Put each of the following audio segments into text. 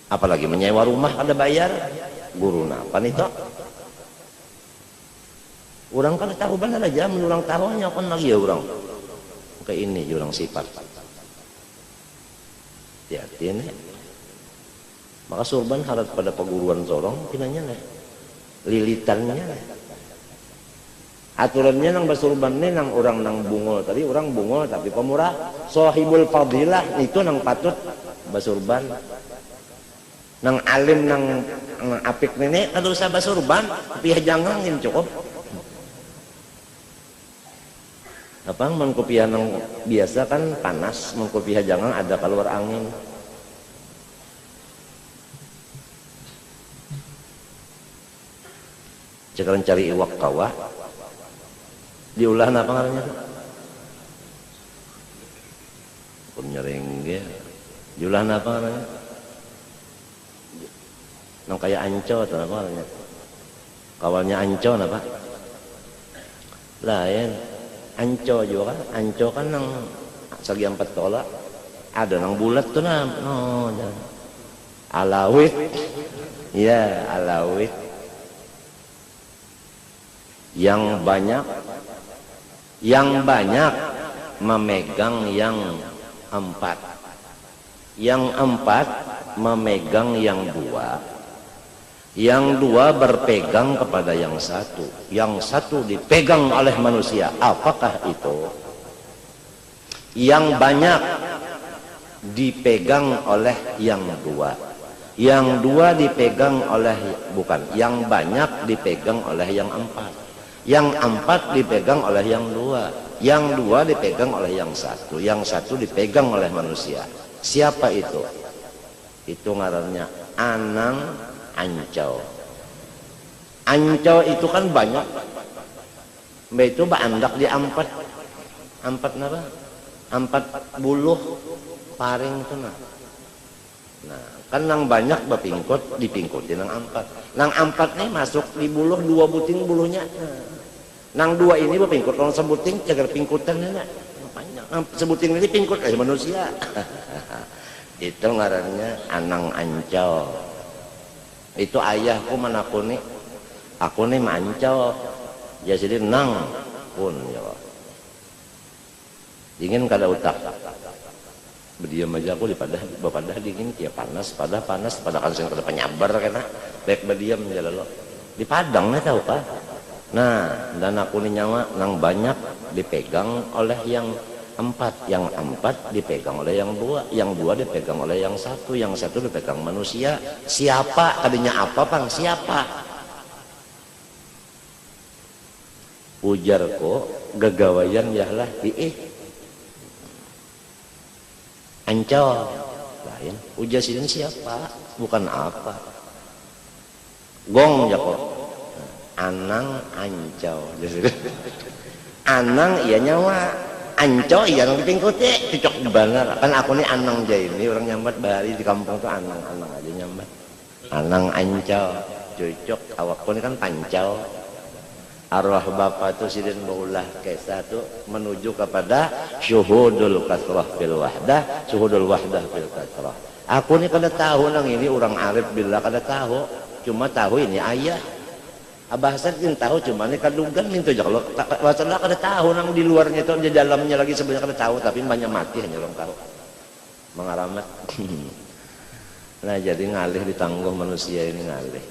Apalagi menyewa rumah ada bayar guru apa itu. Orang kan tahu benar aja menulang tahunya kan lagi ya orang. Kayak ini orang sifat. Hati-hati nih. Maka surban harap pada peguruan sorong kinanya nih. Lilitannya nih. Aturannya nang basurban nih nang orang nang bungol tadi orang bungol tapi pemurah sohibul fadilah itu nang patut basurban. Nang alim nang apik nenek kalau usah basurban tapi jangan cukup. Apa mengkopiah yang biasa kan panas, mengkopiah jangan ada keluar angin. Cekaran cari iwak kawah, diulah apa ngarannya? Penyering diulah apa ngarannya? Nang kayak anco atau apa ngarannya? Kawalnya anco apa? Lain. Anco juga kan, anco kan nang segi 4 tolak ada nang bulat tuh no, alawit, ya alawit, yang banyak memegang yang 4, yang 4 memegang yang 2. Yang 2 berpegang kepada yang 1, yang 1 dipegang oleh manusia. Apakah itu? Yang banyak dipegang oleh yang 2, yang 2 dipegang oleh yang banyak dipegang oleh yang 4, yang 4 dipegang oleh yang 2, yang 2 dipegang oleh yang 1, yang 1 dipegang oleh manusia. Siapa itu? Itu ngarannya anang ancau. Ancau itu kan banyak. Mbak itu andak di 4 napa? 4 buluh paring itu nah. Nah, kan nang banyak bapingkut dipingkutin nang 4. Nang 4 nih masuk di buluh 2 buting buluhnya. Nang 2 ini bapingkut orang sebuting cagar pingkutan nah. Banyak. Nang sebuting ini pingkut kayak manusia. Itu ngarannya anang ancau. Itu ayahku menakuni aku nih mancau ya jadi nang pun ya dingin kada utak berdiam aja aku bapadah dingin ya panas pada kan sing kada penyabar kena baik berdiam aja lo di padang nih tahu kah. Nah dan aku nih nyawa nang banyak dipegang oleh yang 4, yang 4 dipegang oleh yang 2, yang 2 dipegang oleh yang 1, yang 1 dipegang manusia. Siapa? Tadinya apa pang? Siapa? Ujarku gagawayan yahlah ancol lain. Ujar sidin siapa? Bukan apa. Gong jako. Anang ancol. Anang iya nyawa. Anco iya nang dipingkuti cocok bener kan aku nih anang jai ini orang nyambat bahari di kampung tuh anang aja nyambat anang anco cocok awakku ini kan pancau arwah bapak tuh sidin baulah kesa tuh menuju kepada syuhudul kasrah fil wahdah syuhudul wahdah fil kasrah. Aku nih kada tahu nang ini orang arif bila kada tahu cuma tahu ini ayah Abah Hasan kan tahu cuma ini kadungan minta aja kalau masalah kada tahu nang di luarnya itu di dalamnya lagi sebenarnya kada tahu tapi banyak mati hanya orang tahu mengaramat. Nah jadi ngalih ditangguh manusia ini ngalih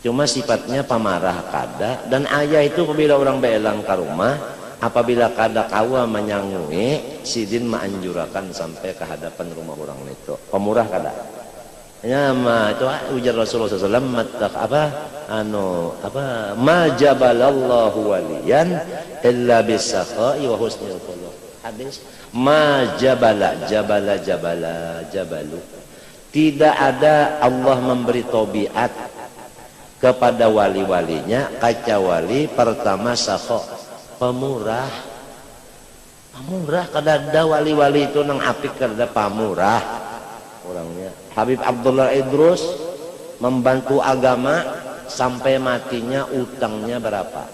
cuma sifatnya pamarah kada dan ayah itu apabila orang beelang ke rumah apabila kada kawa menyangui sidin menganjurakan sampai ke hadapan rumah orang itu pemurah kada. Ya ma itu ujar Rasulullah SAW ma jabalallahu waliyan illa bisakha'i wa husnil khuluq. Hadis ma jabalu tidak ada Allah memberi tabiat kepada wali-walinya kecuali pertama sakha pemurah kada ada wali-wali itu nang apik kada pamurah orangnya. Habib Abdullah Idrus membantu agama sampai matinya utangnya berapa?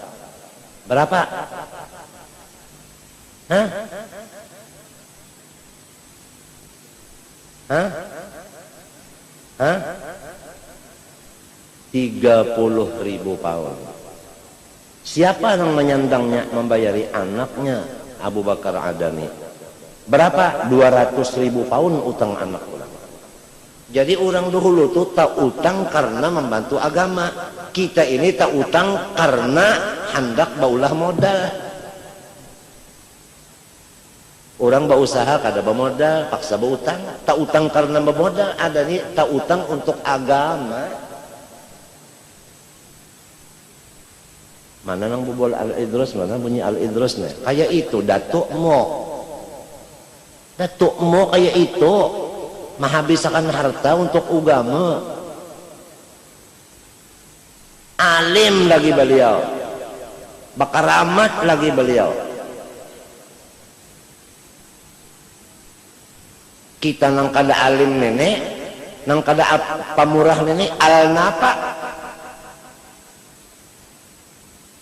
Hah? Hah? 30.000 pound. Siapa yang menyandangnya, membayari anaknya? Abu Bakar Adani. Berapa? 200.000 pound utang anak orang. Jadi orang dulu tuh tak utang karena membantu agama. Kita ini tak utang karena hendak baulah modal. Orang berusaha kada bermodal, paksa berutang. Tak utang karena bermodal, ada nih tak utang untuk agama. Mana nang bubol Al-Idrus, mana bunyi Al-Idrus nih? Kayak itu, Datuk Mo. Datuk Mo kayak itu. Menghabiskan harta untuk agama. Alim lagi beliau. Bakaramat lagi beliau. Kita nang kada alim nenek, nang kada pamurah nenek, al-napa.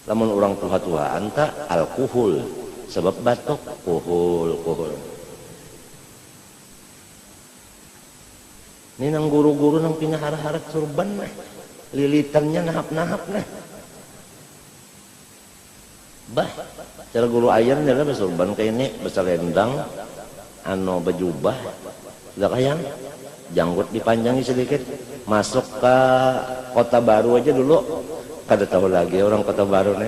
Lamun orang tua-tuaan tak alkohol, sebab batuk, kuhul. Ini nang guru-guru nang pinahara-hara surban mah, lilitannya nahap-nahap nah. Bah, cara guru ayam nila bersurban kayak ini, berselendang, ano bejubah, udah kayang, janggut dipanjangi sedikit, masuk ke Kota Baru aja dulu. Kada tahu lagi orang Kota Baru nih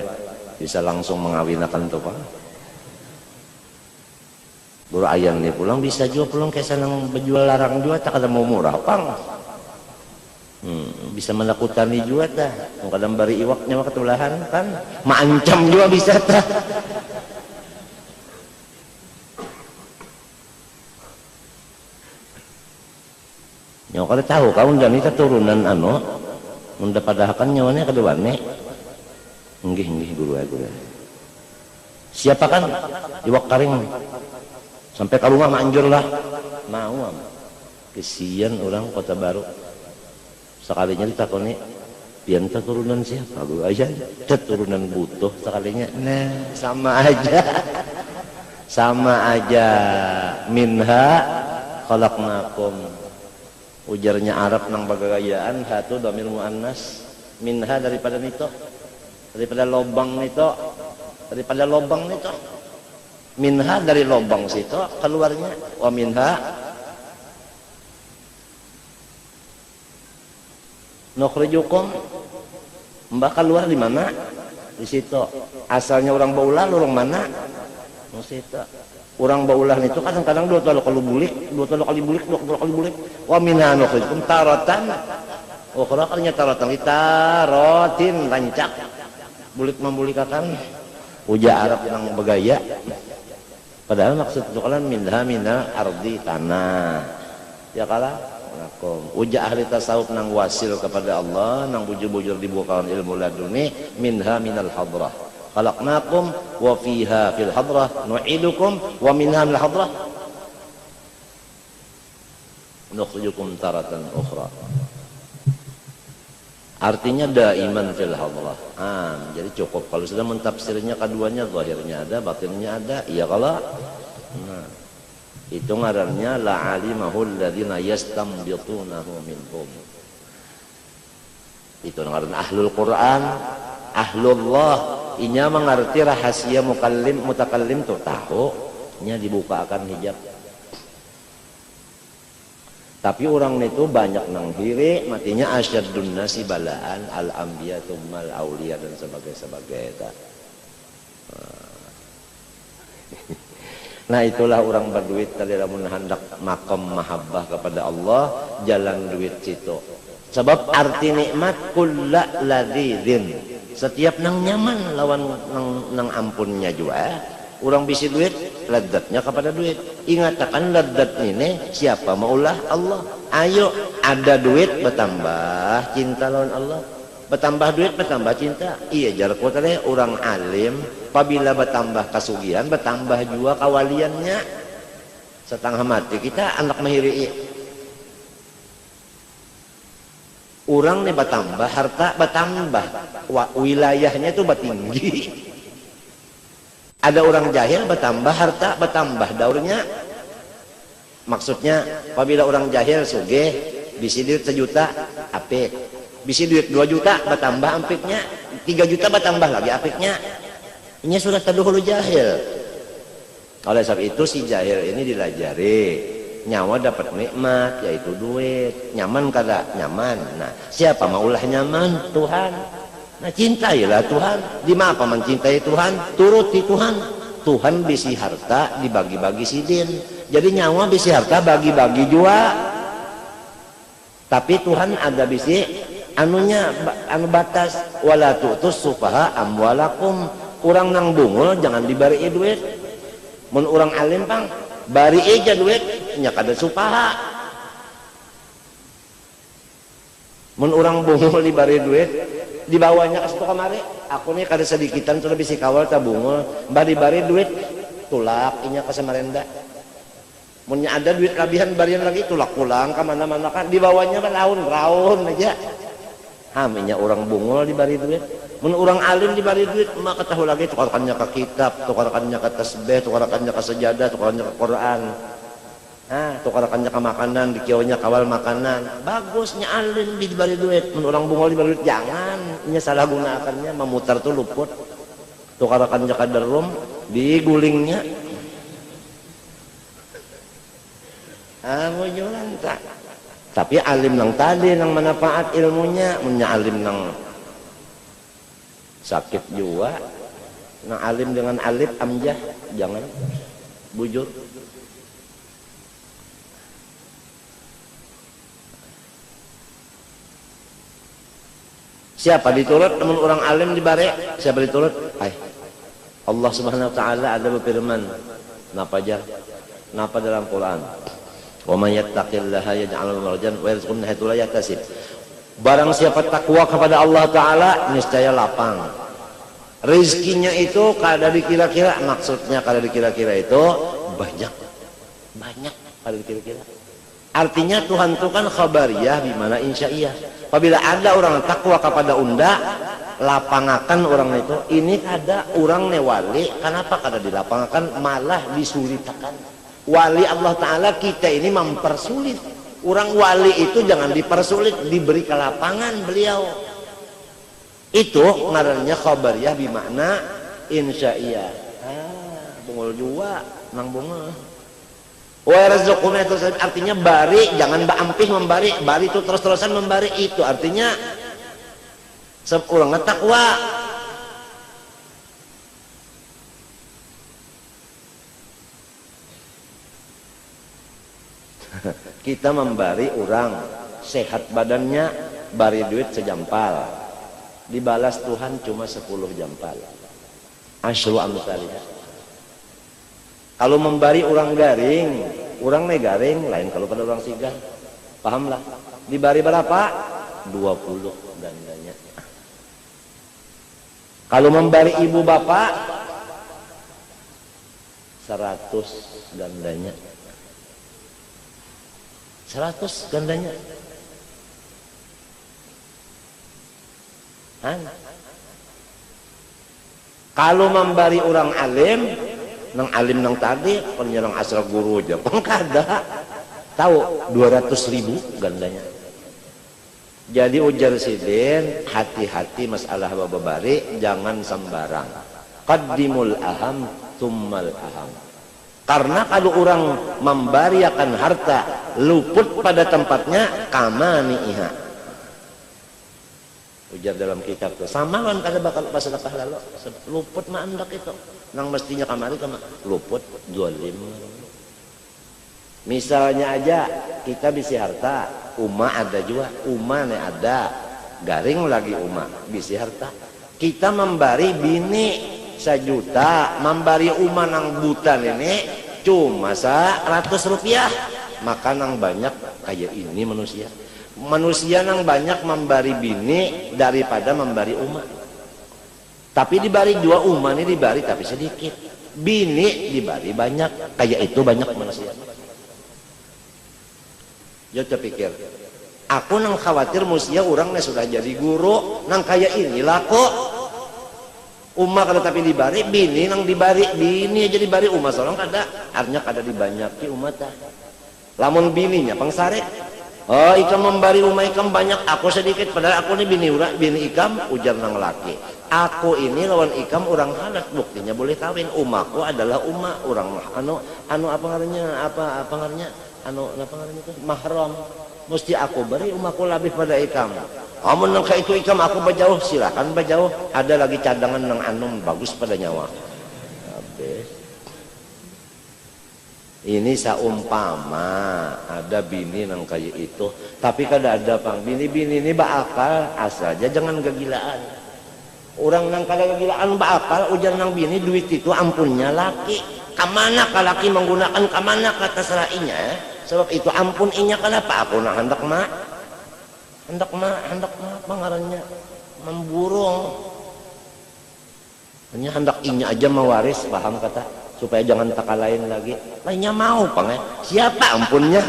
bisa langsung mengawinakan tuh pak. Guru ayam nih pulang bisa juga pulang kayak senang berjual larang juga tak ada mau murah pang. Bisa menakutani juga tah. Kadang bari iwaknya mah ketulahan kan. Maancam juga bisa tah. Nyawa kada tahu kau dan itu turunan ano. Munda padahakan nyawanya kedua nih, nggih guru. Siapa kan iwak karing sampai ke rumah manjur lah, mau kesian orang Kota Baru. Sekalinya ditakoni, pianta turunan siapa? Guru aja, turunan butuh sekalinya. Nah, sama aja. Minha khalaqnakum. Ujarnya Arab nang bagagayaan, hatu dhamir muannas, minha daripada nito, daripada lobang nito, minha dari lobang situ keluarnya, wa minha nukhrijukum, mbak keluar di mana? Di situ. Asalnya orang Baulah, orang mana? Di situ. Orang baulah itu kadang-kadang dua kali bulik. Wa minha nukhrijukum taratan. Ukhra kalinya taratan tarotin rancak. Bulik membulikakan. Uja Arab yang bergaya. Padahal maksud itu kalian minha ardi tanah. Ya kalah. Uja ahli tasawuf nang wasil kepada Allah, nang bujur-bujur dibukakan ilmu laduni, minha minal hadrah. Khalaqnakum wa fiha fil hadrah nu'idukum wa minha minal hadrah nukhrijukum taratan ukhra. Artinya daiman fil hadrah. Jadi cukup kalau sudah mentafsirnya keduanya, zahirnya ada, batinnya ada. Iya kalau itu ngarannya la'alimahul ladzina yastambitunahu minhum. Itu ngaran ahlul Quran, ahlullah. Inya mengerti rahasia mutakallim tuh tahu nya dibukakan hijab. Tapi orang itu banyak nang hiri matinya asyaddun nasi balaan al anbiya tsummal auliya dan sebagainya. Nah itulah orang berduit tadi lamun hendak makom mahabbah kepada Allah, jalan duit situ. Sebab arti nikmat kulla ladzidin. Setiap nang nyaman lawan nang ampunnya juga. Orang bisi duit, ladatnya kepada duit. Ingatkan ladat ini siapa maulah Allah. Ayo ada duit bertambah cinta lawan Allah. Bertambah duit bertambah cinta. Iya jar tadi orang alim apabila bertambah kasugihan bertambah juga kawaliannya. Setengah mati kita anak mahiri. Orang nih bertambah, harta bertambah, wilayahnya itu bertinggi. Ada orang jahil bertambah, harta bertambah, daurnya. Maksudnya, apabila orang jahil sugih, bisi duit 1 juta apik, bisi duit 2 juta bertambah apiknya, 3 juta bertambah lagi apiknya. Ini sudah terdahulu jahil. Oleh sebab itu si jahil ini dilajari, nyawa dapat nikmat yaitu duit. Nyaman kada? Nyaman. Nah, siapa maulah nyaman? Tuhan. Nah, cintailah Tuhan. Di mana mencintai Tuhan? Turuti Tuhan. Tuhan bisi harta dibagi-bagi sidin. Jadi nyawa bisi harta bagi-bagi jua. Tapi Tuhan ada bisi anunya, anu batas. Wala tu'tus sufaha amwalakum. Urang nang bungul jangan dibari duit. Mun urang alim pang bari aja duit nya kada supaha. Mun urang bungul dibari duit dibawanya ke situ kamari, aku nih kada sedikitan sudah bisi kawal tabungul bari duit tulak inya ke Samarenda. Munnya ada duit kabihan barian lagi tulak pulang ke mana-mana kan dibawanya kan raun aja. Haminya orang bungul dibari duit. Mun orang alim dibari duit maka tahu lagi tukarkannya ke kitab, tukarkannya ke tasbih, tukarkannya ke sejadah, tukarkannya ke Quran. Tukarkannya ke makanan, dikionya kawal makanan. Bagusnya alim dibari duit. Mun orang bungul dibari duit jangan, nya salah gunakannya memutar tuh luput. Tukarkannya ke derum, digulingnya. Mau jualan tak? Tapi alim nang tadi nang manfaat ilmunya, munnya alim nang sakit jua, nang alim dengan alif amjah jangan bujur. Siapa diturut namun orang alim dibare? Siapa diturut? Allah Subhanahu wa taala ada berfirman, napa jar? Napa dalam Quran? Wa may yattaqillaha yaj'al lahu makhrajan wa yarzuqhu min haitsu la yahtasib. Barang siapa takwa kepada Allah taala niscaya lapang. Rezekinya itu kada dikira-kira, maksudnya kada dikira-kira itu banyak kada dikira-kira. Artinya Tuhan itu kan khabariyah bimana insya'iyah. Apabila ada orang takwa kepada unda, lapangakan orang itu. Ini kada orang newali, kenapa kada dilapangakan malah disulitakan. Wali Allah Ta'ala kita ini mempersulit. Orang wali itu jangan dipersulit, diberi kelapangan beliau. Itu ngarannya khabariyah bimakna insya'iyah. Bungul jua nang bungul. Wa yarzuquna itu artinya bari, jangan baampih membari. Bari itu terus-terusan membari, itu artinya seorang takwa. Kita membari orang sehat badannya, bari duit sejampal, dibalas Tuhan cuma 10 jampal. Asyru amsalih. Kalau membari orang garing, orang negaring lain kalau pada orang sigar. Pahamlah. Dibari berapa? 20 gandanya. Kalau membari ibu bapak 100 gandanya. 100 gandanya. Kalau membari orang alim, nang alim nang tadi, penyerang asal guru aja, pengkada. Tahu 200.000 gandanya. Jadi ujar sidin, hati-hati masalah bababari, jangan sembarang. Qaddimul aham, tummal aham. Karena kalau orang membariakan harta luput pada tempatnya, kamani'iha. Ujar dalam kitab itu sama kan kada bakal pas sedekah lalu luput mah andak itu nang mestinya kamari kama luput zalim. Misalnya aja kita bisi harta umma ada juga umma ne ada garing lagi umma bisi harta kita membari bini 1 juta membari umma nang buta ini cuma 100 rupiah maka nang banyak kayak ini manusia nang banyak membari bini daripada membari umat. Tapi dibari 2 umat ini dibari tapi sedikit. Bini dibari banyak, kayak itu banyak manusia. Yo pikir, aku nang khawatir musia orangnya sudah jadi guru, nang kayak inilah kok. Umat kalau tapi dibari, bini nang dibari, bini aja dibari umat seorang kada, artinya kada dibanyaki umat dah. Lamun bininya pangsare Oh, ikam membari rumah ikam banyak, aku sedikit, padahal aku ini bini ikam, ujar nang laki. Aku ini lawan ikam orang halat, buktinya boleh kawin. Umaku adalah orang apa ngarannya, apa ngarannya, apa ngarannya itu mahram. Mesti aku beri umaku lebih pada ikam. Amun nang itu ikam aku bajauh, silakan bajauh. Ada lagi cadangan nang anum bagus pada nyawa. Habis. Ini saumpama ada bini nang kayak itu, tapi kada ada pang bini ini bakal asal aja jangan kegilaan. Orang nang kada kegilaan bakal ujar nang bini duit itu ampunnya laki. Kamana ka laki menggunakan kamana kata serainya. Sebab itu ampun inya kenapa aku nak hendak mak pangarannya memburung. Hanya hendak inya aja mewaris, paham kata, supaya jangan tak lain lagi. Lainnya mau pang siapa ampunnya.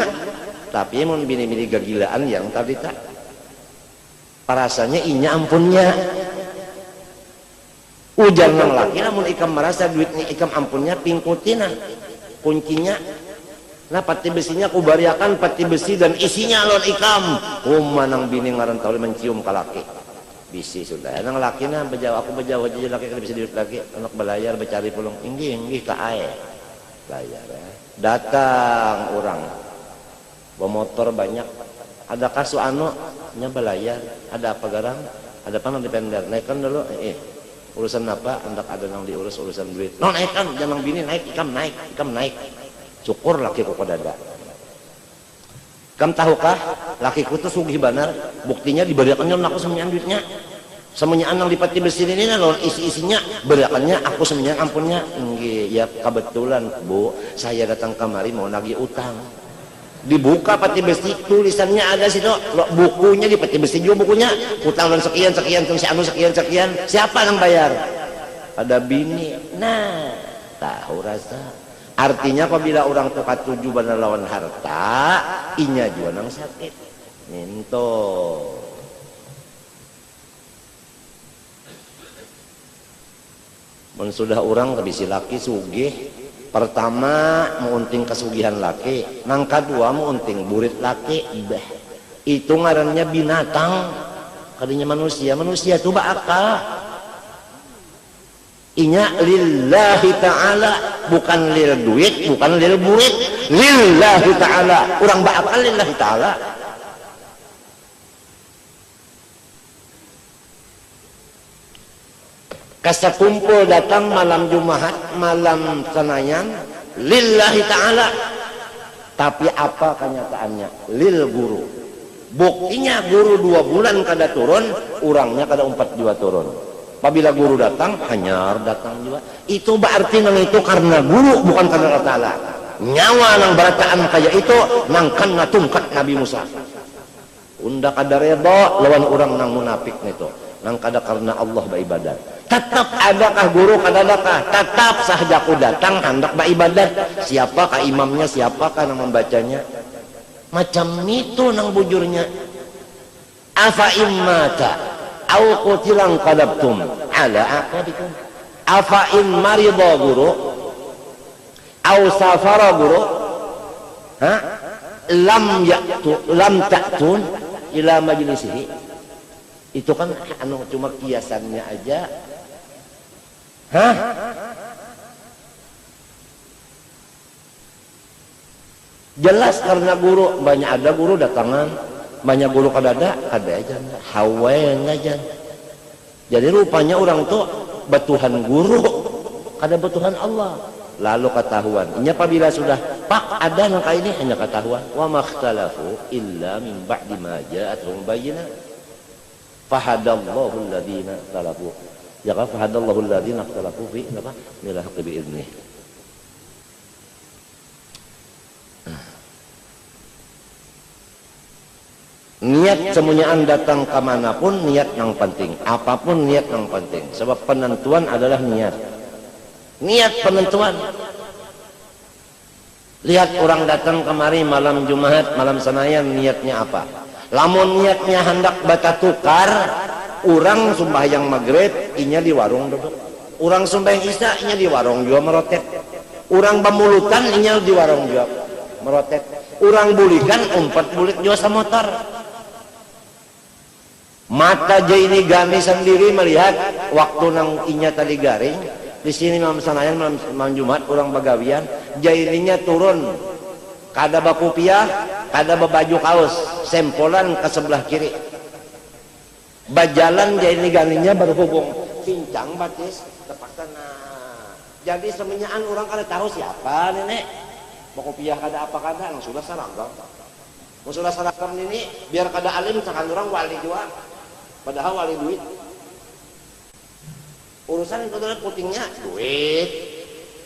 Tapi mun bini-bini gagilaan yang tadi tak parasanya inya ampunnya. Ujar nang laki namun ikam merasa duitnya ikam ampunnya pingkutina kuncinya. Nah pati besinya aku bariakan pati besi dan isinya alon ikam. Manang bini ngaran tahu mencium ke laki. Bisi sudah. Nang laki na bejauh aku bejauh aja laki kada bisa duit lagi. Anak belayar becari pulung. Inggih ka ae. Layar ya. Datang orang. Bawa motor banyak. Ada kasu nya belayar. Ada apa garang? Ada apa nang dipender. Naikkan dulu. Urusan apa? Hendak ada nang diurus urusan duit. No naikkan jangan bini naik ikam naik. Syukur lakiku kodada. Kam tahukah lakiku tuh sugih banar, buktinya diberikannya aku semenyan duitnya. Semenyan nang dipati besi ini lawan isi-isinya berikannya aku semenyan ampunnya. Nggih, ya kebetulan Bu, saya datang kemari mau nagih utang. Dibuka pati besi tulisannya ada situ, bukunya di pati besi juga bukunya. Utang dan sekian sekian. Siapa yang bayar? Ada bini. Nah, tahu rasa. Artinya apabila orang tuh katuju benar lawan harta, inya juga nang sakit. Minto. mun sudah orang kabisi laki sugih, pertama meunting kesugihan laki, nang kedua meunting burit laki, itu ngarannya binatang, kadinya manusia itu bakal inya lillahi ta'ala, bukan lil duit, bukan lil burit, lillahi ta'ala, orang bakal lillahi ta'ala. Kasa kumpul datang malam Jumat, malam Senayan, lillahi ta'ala. Tapi apa kenyataannya? Lil guru. Buktinya guru 2 bulan kada turun, orangnya kada 4 juga turun. Apabila guru datang, hanyar datang juga. Itu berarti nang itu karena guru, bukan karena Allah Ta'ala. Nyawa nang berataan kayak itu, nang kan tungkat Nabi Musa. Unda kada reda lawan orang nang munafik itu. Nang kada karena Allah beribadat. Tetap adakah guru kadadakah? Tetap sahajaku datang hendak beribadat. Siapakah imamnya? Siapakah nang membacanya? Macam itu nang bujurnya. Afa immata au qutilan qadabtum ala aqabikum. Afa in marida guru au safara guru lam ta'tun ila majlisihi. Itu kan cuma kiasannya aja. Jelas karena guru, banyak ada guru datangan, banyak guru kada ada aja hawen aja. Jadi rupanya orang tuh betuhan guru, kada betuhan Allah. Lalu ketahuan. Ini apabila sudah pak ada nang ini hanya ketahuan. Wa makhtalafu illa min ba'di ma ja'atuhum bayyinah. Fahadallahu alladhina ikhtalafu. Ya kan fahadallahu alladhina ikhtalafu fi apa? Mila haqqi bi idnih. Niat semuanyaan datang kemanapun niat yang penting, apapun niat yang penting. Sebab penentuan adalah niat. Niat penentuan. Lihat orang datang kemari malam Jumat, malam Senayan, niatnya apa? Lamun niatnya hendak baca tukar, orang sembahyang maghrib, inya di warung duduk. Orang sembahyang isya, inya di warung juga merotet. Orang pemulutan, inya di warung juga merotet. Urang bulikan umpat bulik juasa motor. Mata Jaini Gani sendiri melihat waktu nang inya tadi garing di sini malam sanayan malam Jumat orang bagawian Jaininya turun kada bakupiah kada baju kaos sempolan ke sebelah kiri bajalan Jaini Ganinya berhubung cincang batis terpaksa jadi semenyaan orang kada tahu siapa nenek bakupiah kada apa kada yang sudah seragam sudah seragam ini biar kada alim sakan orang wali juga padahal wali duit urusan itu adalah putingnya duit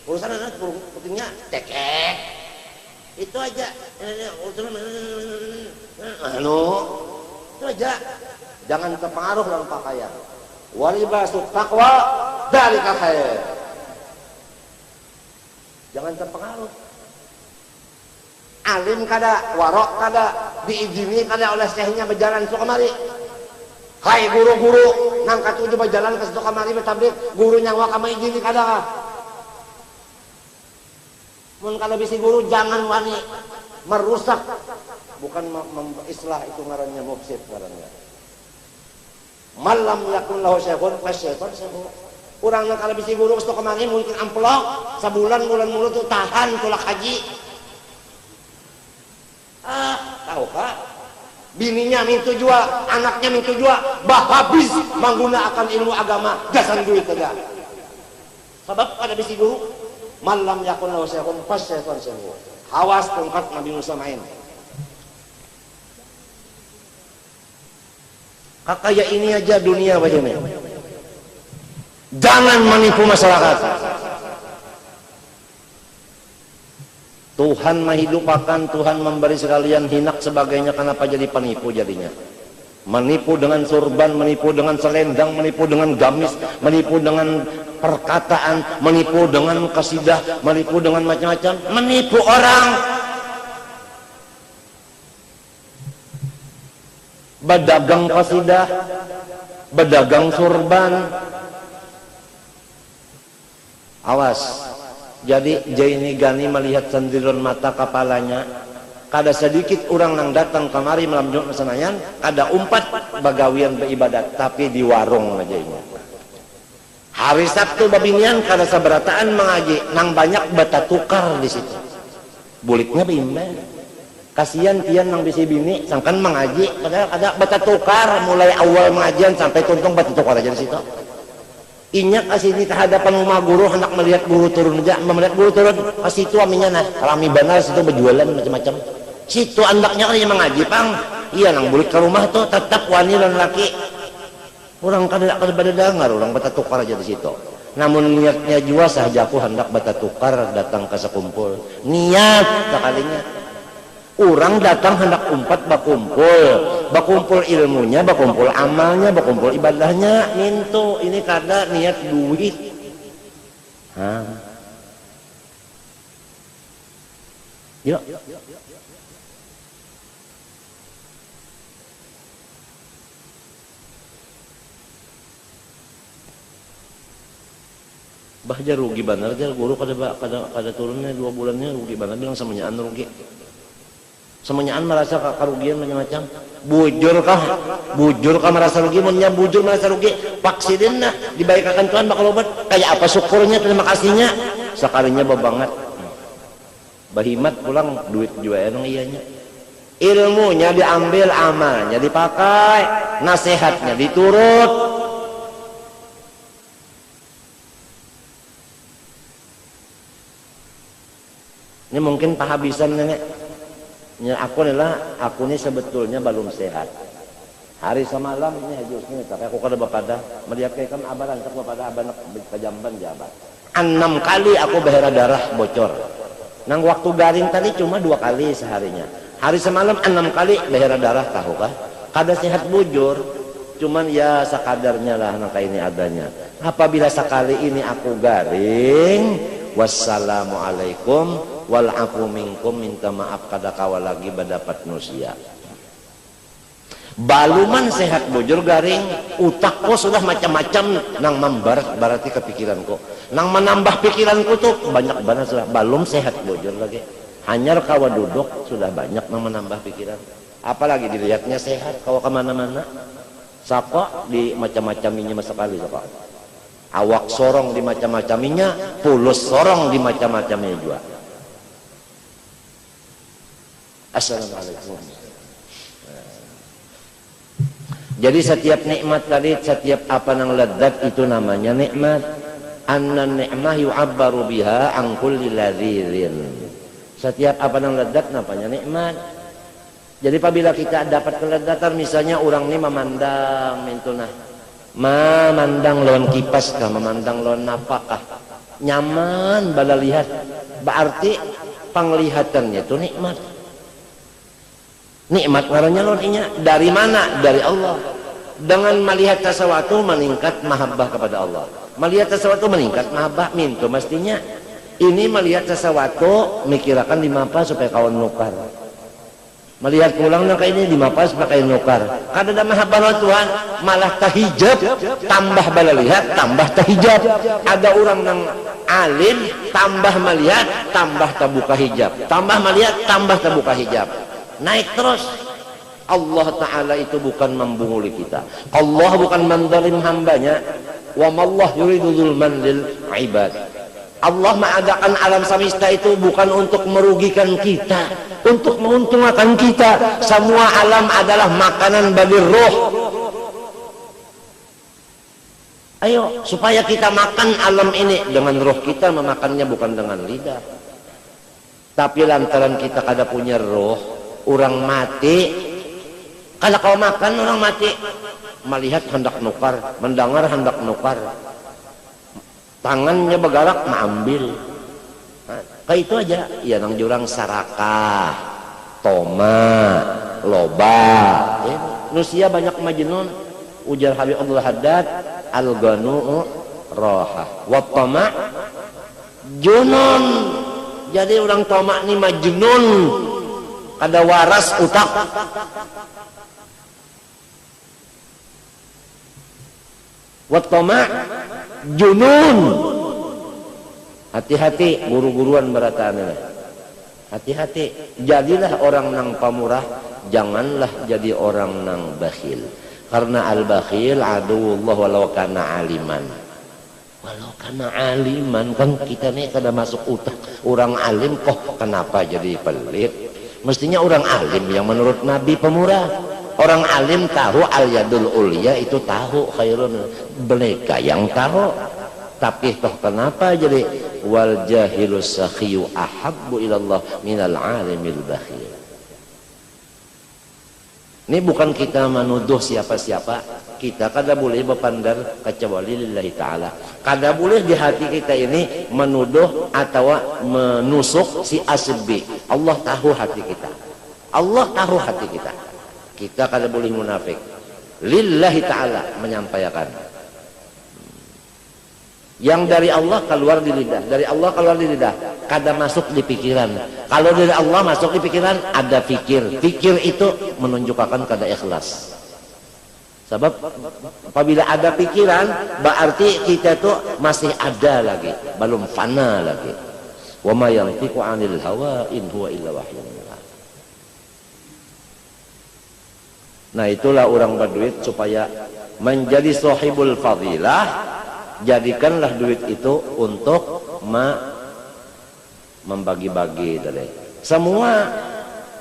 urusan adalah putingnya cekek itu aja urusan itu aja jangan terpengaruh dalam pakaian walibasut taqwa dzalika khair jangan terpengaruh alim kada warok kada diizini kada oleh syekhnya berjalan suka mari. Hai guru-guru nang katuju berjalan ke situ kamari bertablik guru nyawa kama izin kada mun kalau bisi guru jangan wani merusak bukan islah itu ngarannya mufsid ngarannya malam yakun lahu syekhun fasyaiton sebu urang nang kalau bisi guru ke situ kamari mungkin amplok sabulan bulan mulu tuh tahan tulak haji tahu kah bininya mintu jua, anaknya mintu jua, bah habis menggunakan ilmu agama, gasan duit saja. Sebab pada bisi guru, malam yakun lahu syekhun fasyaiton sebu. Awas tongkat Nabi Musa main. Kakaya ini aja dunia bagaimana? Jangan menipu masyarakat. Tuhan menghidupakan, Tuhan memberi sekalian hinak sebagainya, kenapa jadi penipu jadinya? Menipu dengan surban, menipu dengan selendang, menipu dengan gamis, menipu dengan perkataan, menipu dengan kasidah, menipu dengan macam-macam, menipu orang. Berdagang kasidah, berdagang surban. Awas. Jadi Jaini Gani melihat sendiran mata kepalanya kada sedikit orang nang datang kemari malam Jumat senayan kada umpat bagawian beribadat tapi di warung aja ini hari Sabtu babinian kada sabarataan mengaji nang banyak bata tukar di situ buliknya bimbang kasihan tian nang bisi bini sangkan mengaji padahal ada bata tukar mulai awal mengajian sampai tuntung bata tukar aja di situ inyak asini ke hadapan rumah guru hendak melihat guru turun aja melihat guru turun ke situ aminya nah rami benar situ berjualan macam-macam situ andaknya kan yang mengaji pang iya nang bulik ke rumah tuh tetap wani dan laki orang kada dengar orang bata tukar aja di situ namun niatnya jua sahaja aku hendak bata tukar datang ke sekumpul niat sekalinya orang datang hendak umpat bakumpul ilmunya, bakumpul amalnya, bakumpul ibadahnya, mintu ini kada niat duit. Yuk. Bahja rugi benar aja guru kada turunnya 2 bulannya rugi benar bilang semuanya rugi. Semuanyaan merasa kerugian macam-macam bujur kah merasa rugi munnya bujur merasa rugi vaksin nah dibaikakan Tuhan bakal obat kayak apa syukurnya terima kasihnya sekalinya babanget bahimat pulang duit juga emang iyanya ilmunya diambil amalnya dipakai nasihatnya diturut ini mungkin pahabisan nenek ya aku ini sebetulnya belum sehat hari semalam ini hajusnya tapi aku kada bapada melihatkan abaran tak bapada abanak kejamban jabat 6 kali aku berdarah darah bocor nang waktu garing tadi cuma 2 kali seharinya hari semalam 6 kali berdarah darah tahu kah kada sehat bujur cuman ya sekadarnya lah nang ini adanya apabila sekali ini aku garing wassalamualaikum walafu minkum minta maaf kada kawa lagi berdapat nusia baluman sehat bujur garing utakku sudah macam-macam nang membarat berarti kepikiranku nang menambah pikiranku tuh banyak banget sudah balum sehat bujur lagi Hanyar kawa duduk sudah banyak menambah pikiran. Apalagi dilihatnya sehat kalau kemana-mana. Sako di macam-macaminya sekali sako. Awak sorong di macam-macaminya, pulus sorong di macam-macamnya juga. Assalamualaikum. Jadi setiap nikmat tadi, setiap apa yang lezat itu namanya nikmat. Anna ni'mah yu'abbaru biha an kulli ladzirin. Setiap apa yang lezat namanya nikmat. Jadi apabila kita dapat kelezatan, misalnya orang ini memandang mintuna, memandang lawan kipas kah, memandang lawan napakah, nyaman bala lihat, berarti penglihatannya itu nikmat. Nikmat ngarannya lawan inya dari mana? Dari Allah. Dengan melihat sesuatu meningkat mahabbah kepada Allah. Melihat sesuatu meningkat mahabbah mintu mestinya. Ini melihat sesuatu mikirakan di mapa supaya kawan nukar. Melihat pulang nang ini di mapa supaya kawan nukar. Kada ada mahabbah Tuhan, malah tahijab, tambah bala lihat, tambah tahijab. Ada orang nang alim, tambah melihat, tambah terbuka hijab. Tambah melihat, tambah terbuka hijab. Naik terus. Allah Ta'ala itu bukan membunguli kita. Allah bukan menzalim hambanya. Wa mallah yuridu zulman lil ibad. Allah mengadakan alam semesta itu bukan untuk merugikan kita, untuk menguntungkan kita. Semua alam adalah makanan bagi roh. Ayo supaya kita makan alam ini dengan roh kita, memakannya bukan dengan lidah. Tapi lantaran kita kada punya roh, orang mati. Kalau kau makan orang mati, melihat hendak nukar, mendengar hendak nukar, tangannya bergerak mengambil. Nah, kayak itu aja. Ya nang jurang sarakah, toma, loba. Ya, manusia banyak majnun. Ujar Habib Abdul Haddad, al-ganu roha, wa tama junun. Jadi orang toma ini majnun, kada waras utak. Wattama junun. Hati-hati guru-guruan berataan. Hati-hati, jadilah orang nang pamurah, janganlah jadi orang nang bakhil. Karena al-bakhil aduwullah walau kana aliman. Walau kana aliman, kan kita nih kada masuk utak. Orang alim kok kenapa jadi pelit? Mestinya orang alim yang menurut Nabi pemurah. Orang alim tahu al-yadul ulya itu tahu khairun, mereka yang tahu. Tapi toh kenapa jadi wal jahilus sakhiyu ahabbu ilallah minal alimil bakhil. Ini bukan kita menuduh siapa-siapa. Kita kada boleh berpandar kecuali lillahi ta'ala. Kada boleh di hati kita ini menuduh atau menusuk si asbi. Allah tahu hati kita. Allah tahu hati kita. Kita kada boleh munafik. Lillahi ta'ala menyampaikan. Yang dari Allah keluar di lidah, dari Allah keluar di lidah, kada masuk di pikiran. Kalau dari Allah masuk di pikiran, ada fikir. Fikir itu menunjukkan kada ikhlas. Sebab apabila ada pikiran, berarti kita itu masih ada lagi, belum fana lagi. Wa ma yantiqu 'anil hawa in huwa illa wahyun. Nah itulah orang berduit supaya menjadi sahibul fadilah. Jadikanlah duit itu untuk membagi-bagi tadi. Semua,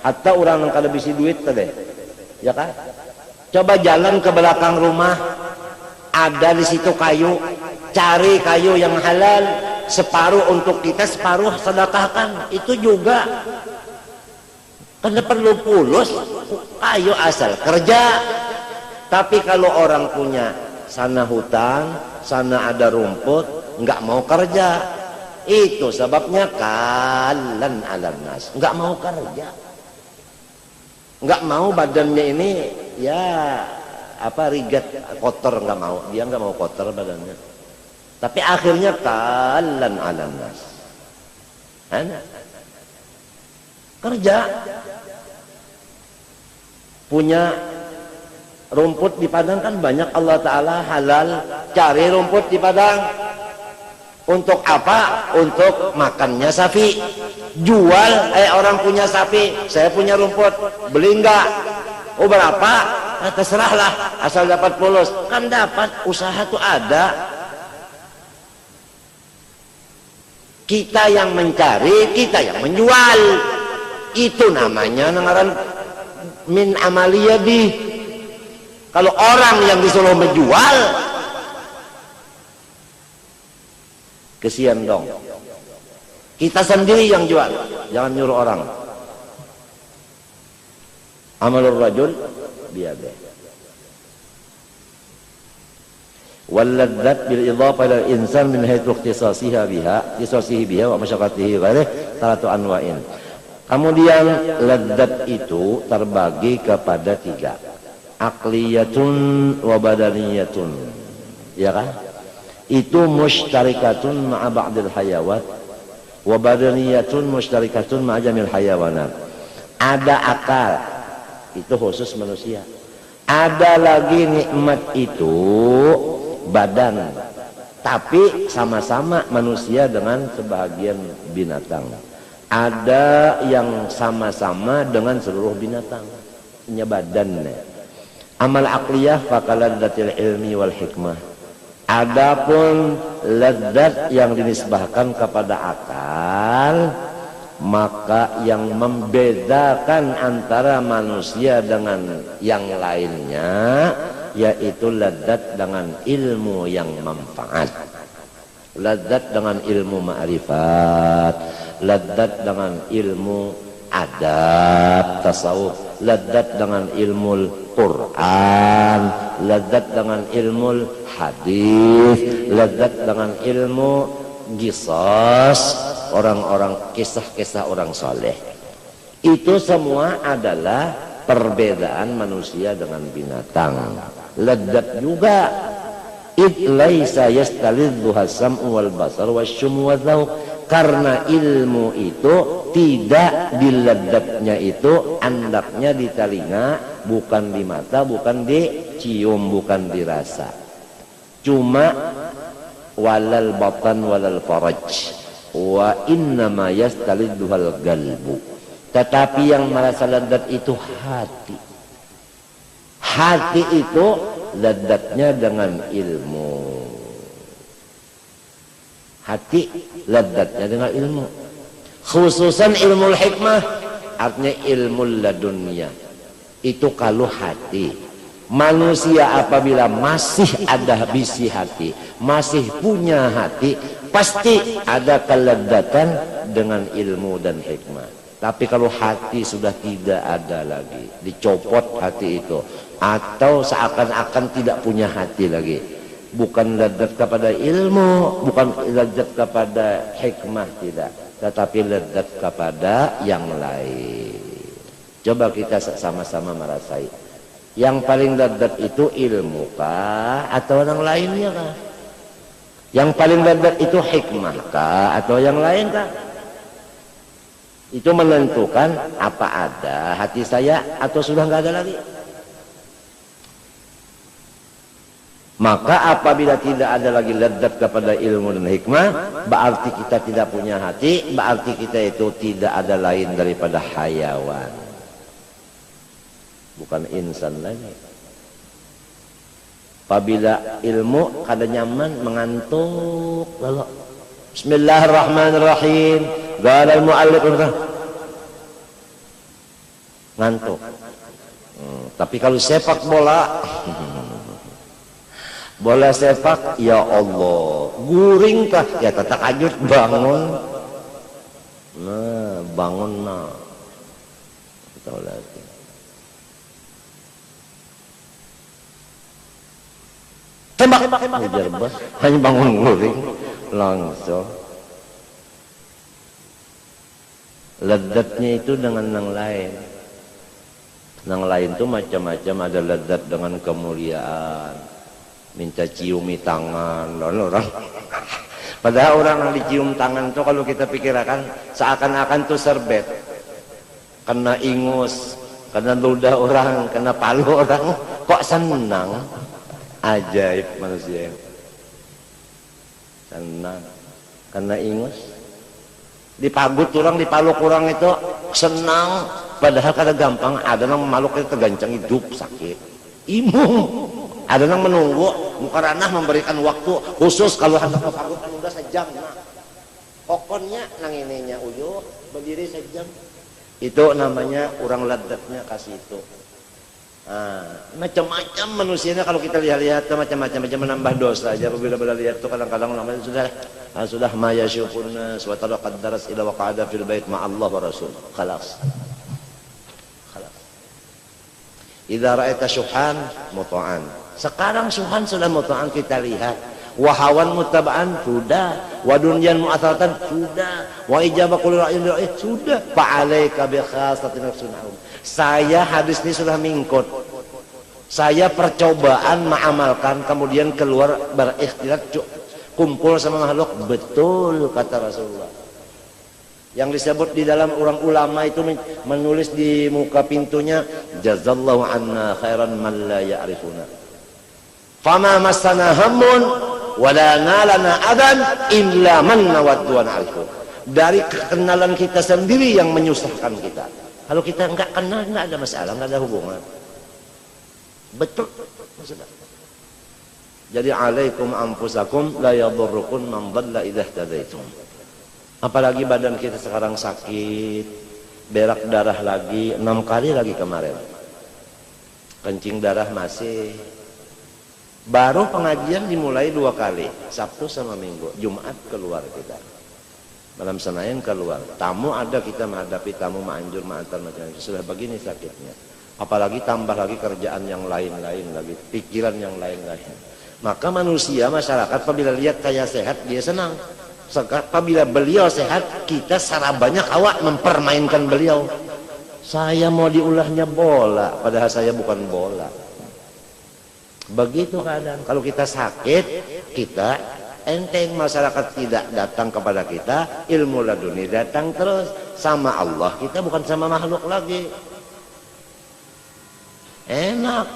hatta orang yang kada bisi duit tadi, ya kan? Coba jalan ke belakang rumah, ada di situ kayu, cari kayu yang halal, separuh untuk kita, separuh sedekahkan. Itu juga. Karena perlu pulus, kayu asal kerja. Tapi kalau orang punya sana hutan, sana ada rumput, nggak mau kerja. Itu sebabnya kalan alam nas, nggak mau kerja, nggak mau badannya ini ya apa rigat kotor, nggak mau, dia nggak mau kotor badannya. Tapi akhirnya kalan alam nas, kerja. Punya rumput di padang kan banyak, Allah Ta'ala halal, cari rumput di padang, Untuk apa? Untuk makannya sapi. Jual, orang punya sapi, saya punya rumput, beli enggak? Oh berapa? Nah, terserahlah, asal dapat fulus. Kan dapat, usaha tuh ada. Kita yang mencari, kita yang menjual. Itu namanya ngaran min amaliyadi. Kalau orang yang disuruh menjual, kesian dong. Kita sendiri yang jual, jangan nyuruh orang. Amalur rajul biyadih. Walladzat bil idhafah ila insan min haitsu ikhtisasihi biha wa masyaqqatihi ghairih salatu anwa'in. Kemudian ladzat itu terbagi kepada 3. Aqliyatun wa badaniyatun. Ya kan? Itu musytarikatun ma'a ba'dil hayawat wa badaniyatun musytarikatun ma'a jamil hayawanat. Ada akal, itu khusus manusia. Ada lagi nikmat itu badan, tapi sama-sama manusia dengan sebahagian binatang. Ada yang sama-sama dengan seluruh binatang, punya badan. Amal aqliyah fakaladzatil ilmi wal hikmah. Adapun ladzat yang dinisbahkan kepada akal, maka yang membedakan antara manusia dengan yang lainnya yaitu ladzat dengan ilmu yang manfaat, ladzat dengan ilmu ma'rifat, ladzat dengan ilmu adab tasawuf, ladzat dengan ilmu Quran, ladzat dengan ilmu hadis, ladzat dengan ilmu qisas, orang-orang kisah-kisah orang soleh. Itu semua adalah perbedaan manusia dengan binatang. Ladzat juga id laisa yastalidzuha sam'u wal basar wasyum wadzauq, karena ilmu itu tidak diladzatnya itu andaknya di telinga, bukan di mata, bukan dicium, bukan dirasa. Cuma walal batan walal faraj wa innama yastalidzuhal qalbu. Tetapi yang merasa ladzat itu hati. Hati itu ladzatnya dengan ilmu. Hati ladzatnya dengan ilmu. Khususan ilmu hikmah, artinya ilmu ladunia. Itu kalau hati. Manusia apabila masih ada bisi hati, masih punya hati, pasti ada keladzatan dengan ilmu dan hikmah. Tapi kalau hati sudah tidak ada lagi, dicopot hati itu, atau seakan-akan tidak punya hati lagi, bukan ladzat kepada ilmu, bukan ladzat kepada hikmah, tidak, tetapi ladzat kepada yang lain. Coba kita sama-sama merasai, yang paling ladzat itu ilmu kah atau yang lainnya kah? Yang paling ladzat itu hikmah kah atau yang lain kah? Itu menentukan apa ada hati saya atau sudah nggak ada lagi. Maka apabila tidak ada lagi ladzat kepada ilmu dan hikmah, berarti kita tidak punya hati, berarti kita itu tidak ada lain daripada hayawan, bukan insan lagi. Apabila ilmu kada nyaman, mengantuk lalu Bismillahirrahmanirrahim, qala al-muallif, ngantuk. Tapi kalau sepak bola, bola sepak, ya Allah, guring kah? Ya tetap ajut bangun. Nah, bangun nah. Tahu lagi. Tembak, ujar bah, hanya bangun guring langsung. Ladzatnya itu dengan yang lain. Yang lain itu macam-macam, ada ladzat dengan kemuliaan, minta ciumi tangan, orang. Padahal orang yang dicium tangan itu kalau kita pikirkan seakan-akan tuh serbet, kena ingus, kena ludah orang, kena palu orang, kok senang. Ajaib manusia, senang. karena ingus dipagut kurang dipaluk kurang itu senang, padahal kada gampang. Ada yang memaluk itu tergancang hidup sakit imung, ada yang menunggu karena memberikan waktu khusus. Kalau hendak pagut udah sejam, nah pokoknya nang ininya uyuh berdiri sejam, itu namanya orang ladatnya kasih itu. Macam-macam manusianya kalau kita lihat-lihat macam-macam, menambah dosa aja apabila lihat itu kadang-kadang namanya sudah maya syukurna suwatala qaddaras ila waqa'ada fil bait ma'allah wa rasul khalas. Idza ra'aita syuhan muta'an. Sekarang syuhan sudah muta'an kita lihat. Wahawan mutaba'an sudah, wa dunyan mu'athatan sudah, wa ijabah kulli ra'yin sudah. Fa'alaika bi khasatin nafsunahum. Saya hadis ini sudah mingkut. Saya percobaan mengamalkan, kemudian keluar berikhtiar kumpul sama makhluk. Betul kata Rasulullah. Yang disebut di dalam orang ulama itu menulis di muka pintunya, jazallahu anna khairan man la ya'rifuna. Fama massana hammun wala nalana adan illa man nawaddu an alfu. Dari kekenalan kita sendiri yang menyusahkan kita. Kalau kita enggak kenal, enggak ada masalah, enggak ada hubungan. Betul maksudnya. Jadi alaikum anfusakum la yadurrukum man dhalla idza ihtadaitum. Apalagi badan kita sekarang sakit, berak darah lagi 6 kali lagi kemarin. Kencing darah masih. Baru pengajian dimulai 2 kali, Sabtu sama Minggu. Jumat keluar kita. Malam Senin keluar. Tamu ada, kita menghadapi tamu, manjur, ma'antar macam-macam. Sudah begini sakitnya. Apalagi tambah lagi kerjaan yang lain-lain lagi, pikiran yang lain-lain. Maka manusia, masyarakat apabila lihat saya sehat, dia senang. Apabila beliau sehat, kita secara banyak awak mempermainkan beliau. Saya mau diulahnya bola, padahal saya bukan bola. Begitu keadaan. Kalau kita sakit, kita enteng, masyarakat tidak datang kepada kita, ilmu laduni datang terus. Sama Allah kita, bukan sama makhluk lagi. Enak.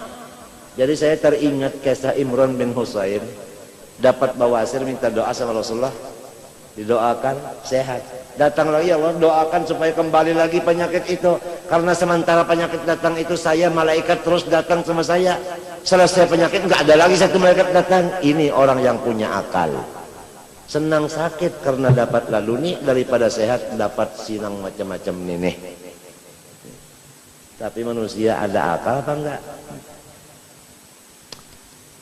Jadi saya teringat kisah Imran bin Husain, dapat bawasir, minta doa sama Rasulullah, didoakan sehat. Datang lagi, ya Allah doakan supaya kembali lagi penyakit itu, karena sementara penyakit datang itu saya, malaikat terus datang sama saya. Selesai penyakit nggak ada lagi satu malaikat datang. Ini orang yang punya akal, senang sakit karena dapat laluni daripada sehat dapat sinang macam-macam ini. Tapi manusia ada akal apa enggak?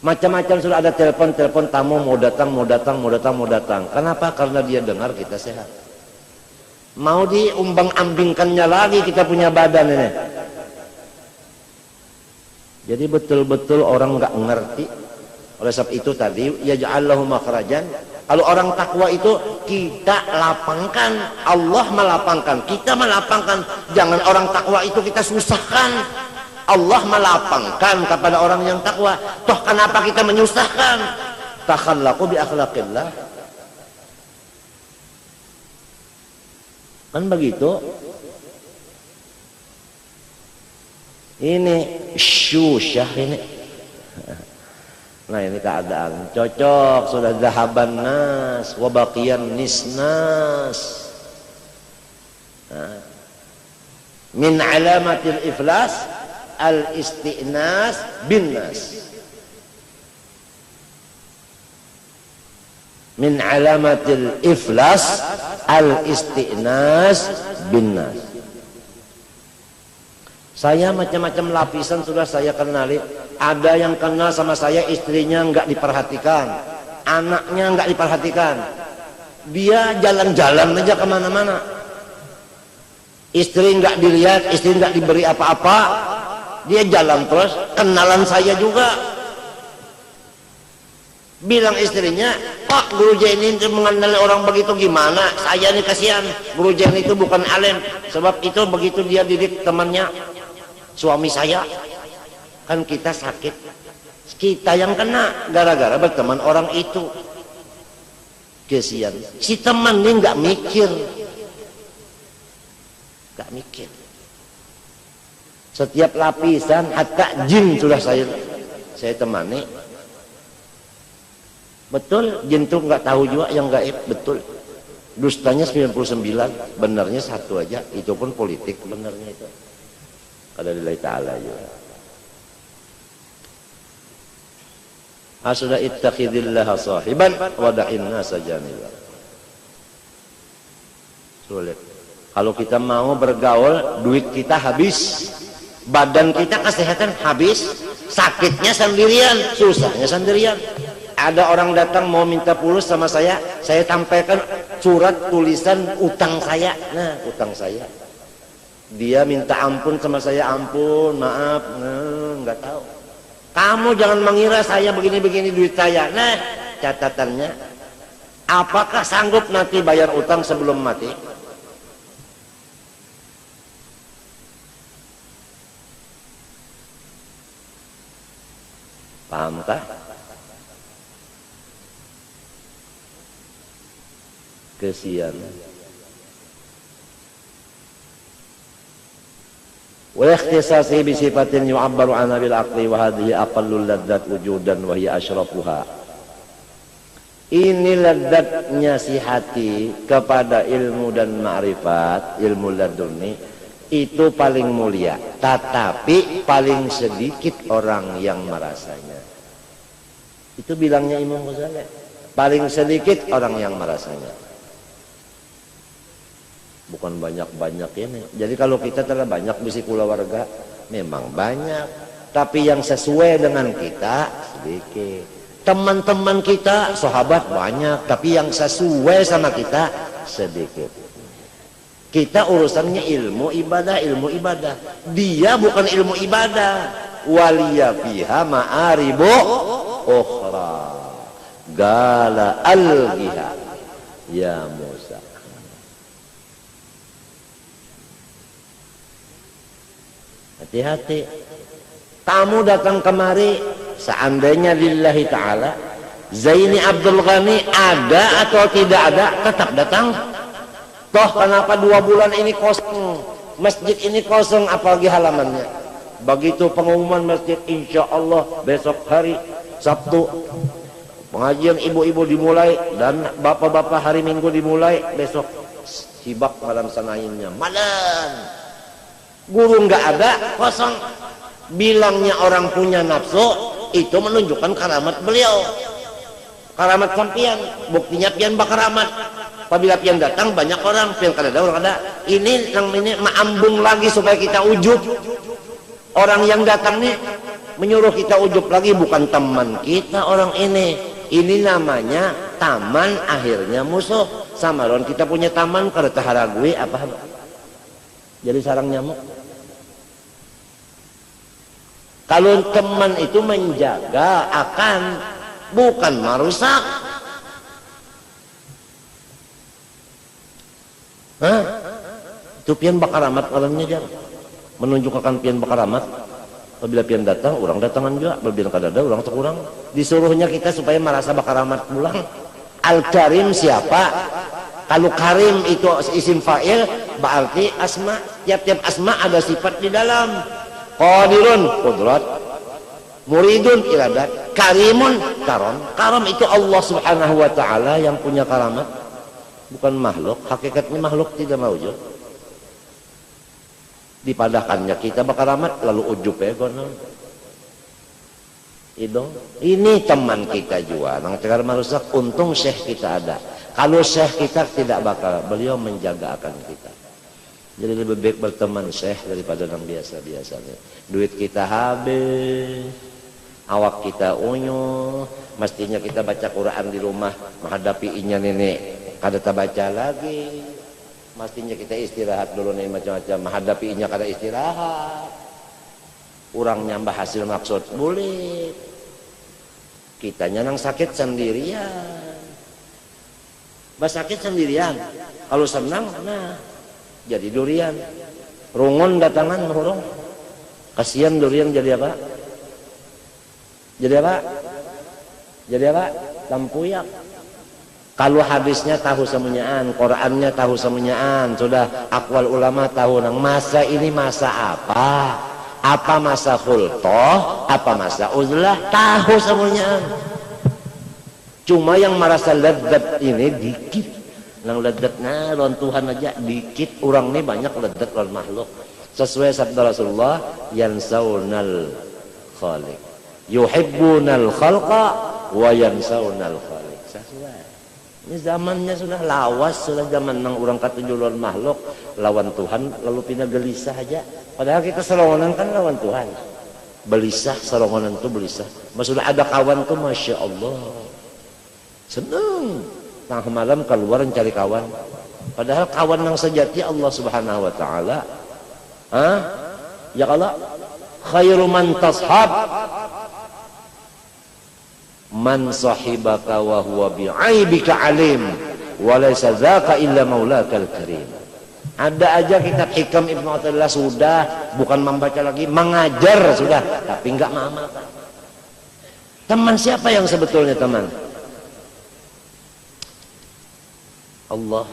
Macam-macam sudah ada telepon tamu mau datang. Kenapa? Karena dia dengar kita sehat. Mau diumbang-ambingkannya lagi kita punya badan ini. Jadi betul-betul orang nggak ngerti. Oleh sebab itu tadi ya ja'allahu makhrajan. Kalau orang takwa itu kita lapangkan, Allah melapangkan, kita melapangkan. Jangan orang takwa itu kita susahkan. Allah melapangkan kepada orang yang takwa. Toh kenapa kita menyusahkan? Takhallaqu bi akhlaqillah. Kan begitu. Ini syusyah ini. Nah ini keadaan cocok, sudah zahaban nas wa baqiyan nisnas. Min alamatil iflas al-isti'nas bin nas. Min alamatil iflas al-isti'nas bin nas. Saya macam-macam lapisan sudah saya kenali. Ada yang kenal sama saya, istrinya nggak diperhatikan, anaknya nggak diperhatikan, dia jalan-jalan aja kemana-mana. Istri nggak dilihat, istri nggak diberi apa-apa, dia jalan terus. Kenalan saya juga, bilang istrinya, Pak Guru Jain ini mengenali orang begitu gimana? Saya ini kasihan, Guru Jain itu bukan alim. Sebab itu begitu dia didik temannya, suami saya. Kan kita sakit, kita yang kena gara-gara berteman orang itu. Kasihan, si teman ini nggak mikir. Setiap lapisan, hatta jin sudah saya temani. Betul, jin itu nggak tahu juga yang gaib, betul. Dustanya 99, benarnya satu aja, itu pun politik benarnya itu. Qala lillahi ta'ala ya. Asla ittakhidillah sahiban wa da'in nasa janiba. Sulit. Kalau kita mau bergaul, duit kita habis, badan kita kesehatan habis, sakitnya sendirian, susahnya sendirian. Ada orang datang mau minta pulus sama saya tampaikan surat tulisan utang saya. Nah, utang saya. Dia minta ampun sama saya, ampun, maaf, nggak tahu. Kamu jangan mengira saya begini-begini duit saya. Nah, catatannya, apakah sanggup nanti bayar utang sebelum mati? Pahamkah? Kesian. Wa ikhtisasi bi sifatin yu'abbaru anha bil aqli wa hadhihi aqallul ladzat wujudan wa hiya asyrafuha. Ini ladzatnya si hati kepada ilmu dan ma'rifat, ilmu laduni itu paling mulia, tetapi paling sedikit orang yang merasanya. Itu bilangnya Imam Ghazali, paling sedikit orang yang merasanya, bukan banyak-banyak ini. Jadi kalau kita telah banyak bisi keluarga, memang banyak, tapi yang sesuai dengan kita sedikit. Teman-teman kita, sahabat banyak, tapi yang sesuai sama kita sedikit. Kita urusannya ilmu ibadah. Dia bukan ilmu ibadah. Waliya fiha ma'aribu ukhra. Gala algiha ya Musa. Hati-hati. Kamu datang kemari, seandainya lillahi ta'ala, Zaini Abdul Ghani ada atau tidak ada, tetap datang. Toh kenapa 2 bulan ini kosong, masjid ini kosong, apalagi halamannya. Begitu pengumuman masjid, insya Allah besok hari Sabtu pengajian ibu-ibu dimulai dan bapak-bapak hari Minggu dimulai, besok sibak malam sanainnya, malam. Guru nggak ada, kosong. Bilangnya orang punya nafsu, itu menunjukkan karamat beliau, karamat sampian. Buktinya pian bakaramat. Apabila pian datang banyak orang, pian kada ada orang ada. Ini yang ini maambung lagi supaya kita ujub. Orang yang datang nih menyuruh kita ujub lagi, bukan teman kita orang ini. Ini namanya taman akhirnya musuh. Samaron kita punya taman kada taharagui apa? Jadi sarang nyamuk. Kalau teman itu menjaga akan, bukan merusak. Hah? Itu pian bakaramat alamnya jar. Menunjukkan pian bakaramat. Apabila pian datang, orang datangan juga. Apabila kada ada, orang terkurang. Disuruhnya kita supaya merasa bakaramat pulang. Al-Karim siapa? Kalau Karim itu isim fa'il, berarti asma. Tiap-tiap asma ada sifat di dalam. Qadirun, qudrat. Muridun, iradat. Karimun, karam. Karam itu Allah subhanahu wa ta'ala yang punya karamat. Bukan makhluk. Hakikatnya makhluk tidak mawujud. Dipadahkannya kita bakaramat, lalu ujub ya kono. Ini teman kita juga. Nang tegar merusak, untung syekh kita ada. Kalau syekh kita tidak bakal, beliau menjaga akan kita. Jadi lebih baik berteman syekh daripada yang biasa-biasanya. Duit kita habis, awak kita unyu, mestinya kita baca Quran di rumah, menghadapi inya nenek kada baca lagi. Mestinya kita istirahat dulu nih macam-macam, menghadapi inya kada istirahat. Orang nyambah hasil maksud boleh. Kitanya nang sakit sendirian. Sakit sendirian. Kalau senang, nah jadi durian. Rungun datangan merung. Kasihan durian jadi apa? Jadi apa? Jadi apa? Lampuyak. Kalau hadisnya tahu semuanyaan, Qurannya tahu semuanyaan, sudah akwal ulama tahu nang masa ini masa apa? Apa masa khultoh? Apa masa uzlah? Tahu semuanyaan. Cuma yang merasa lezat ini dikit. nang ledatna lawan Tuhan aja dikit, orang nih banyak ledat lawan makhluk. Sesuai sabda Rasulullah, yansaunal khaliq, yuhibbunal khalqa wa yansaunal khaliq. Sesuai. Ini zamannya sudah lawas, sudah zaman nang orang katuju lawan makhluk, lawan Tuhan lalu pindah gelisah aja. Padahal kita serongonan kan lawan Tuhan. Belisah, serongonan tuh belisah. Maksudnya ada kawan tuh Masya Allah. Seneng. Tengah malam keluar cari kawan. Padahal kawan yang sejati Allah Subhanahu wa taala. Ya Allah, khairu man tashab man sahibaka wa huwa bi'aibika alim wa laysa dzaka illa maulakal karim. Ada aja kitab Hikam Ibnu Athaillah sudah, bukan membaca lagi, mengajar sudah, tapi enggak mengamalkan. Teman siapa yang sebetulnya teman? Allah.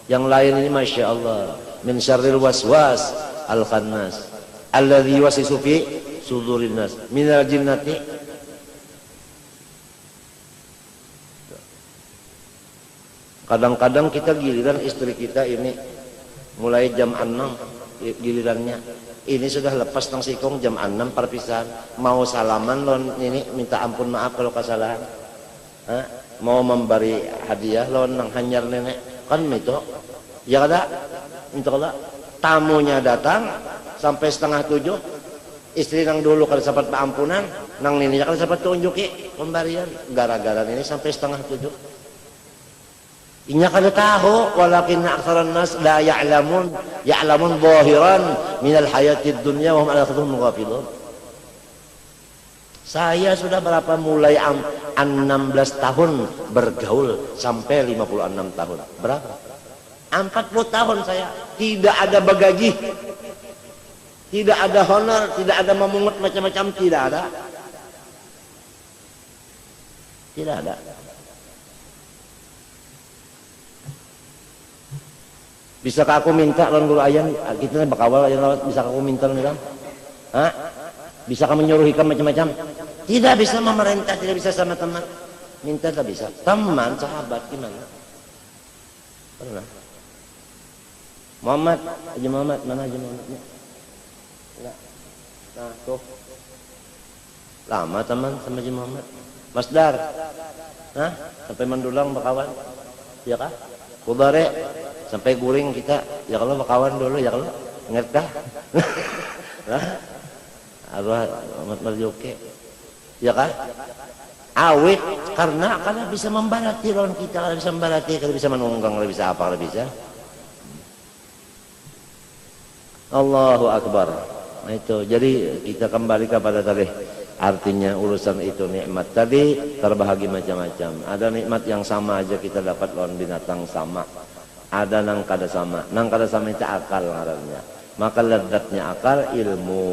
Yang lain ini Masya Allah, min syarril waswas al-khannas alladzi yuwaswisu fi sudurin nas minal jinnati. Kadang-kadang kita giliran istri kita ini mulai jam 6 gilirannya, ini sudah lepas nang sikong jam 6 perpisahan, mau salaman lon ini minta ampun maaf kalau kesalahan, mau memberi hadiah lon nang hanyar nenek kan itu ya ada minta Allah, tamunya datang sampai 6:30, istri nang dulu kalau sempat ampunan nang nininya kalau sempat tunjuki pemberian, gara-gara ini sampai 6:30. Inya kada tahu, walakin aktsaran nas la ya'lamun zahiran minal hayatid dunya wa hum 'an akhirihim ghafilun. Saya sudah berapa mulai 16 tahun bergaul sampai 56 tahun. Berapa? 40 tahun saya tidak ada bagaji. Tidak ada honor, tidak ada memungut macam-macam, tidak ada. Tidak ada. Bisakah aku minta lawan guru ayam, kita bakawal ayam lawat, bisa aku minta lawan ikam? Bisa kamu menyuruh ikam macam-macam? Tidak bisa memerintah, tidak bisa sama teman. Minta tak bisa. Teman, sahabat gimana? Pernah? Muhammad, Haji Muhammad, mana Haji Muhammadnya? Nah, tuh. Lama teman sama Haji Muhammad. Mas Dar, sampai mendulang bakawan, ya kah? Kubare, sampai guring kita, ya kalau bakawan dulu, ya kalau ngerti kah? Arwah Ahmad Marjoke, ya kah? Awet karena bisa membarati lawan kita, kalau bisa membarati, kalau bisa menunggang, kalau bisa apa, kalau bisa. Allahu Akbar. Nah itu, jadi kita kembali kepada tadi artinya urusan itu nikmat tadi terbahagi macam-macam. Ada nikmat yang sama aja kita dapat lawan binatang sama. Ada nang kada sama. Nang kada sama itu akal ngarannya. Maka ledatnya akal ilmu.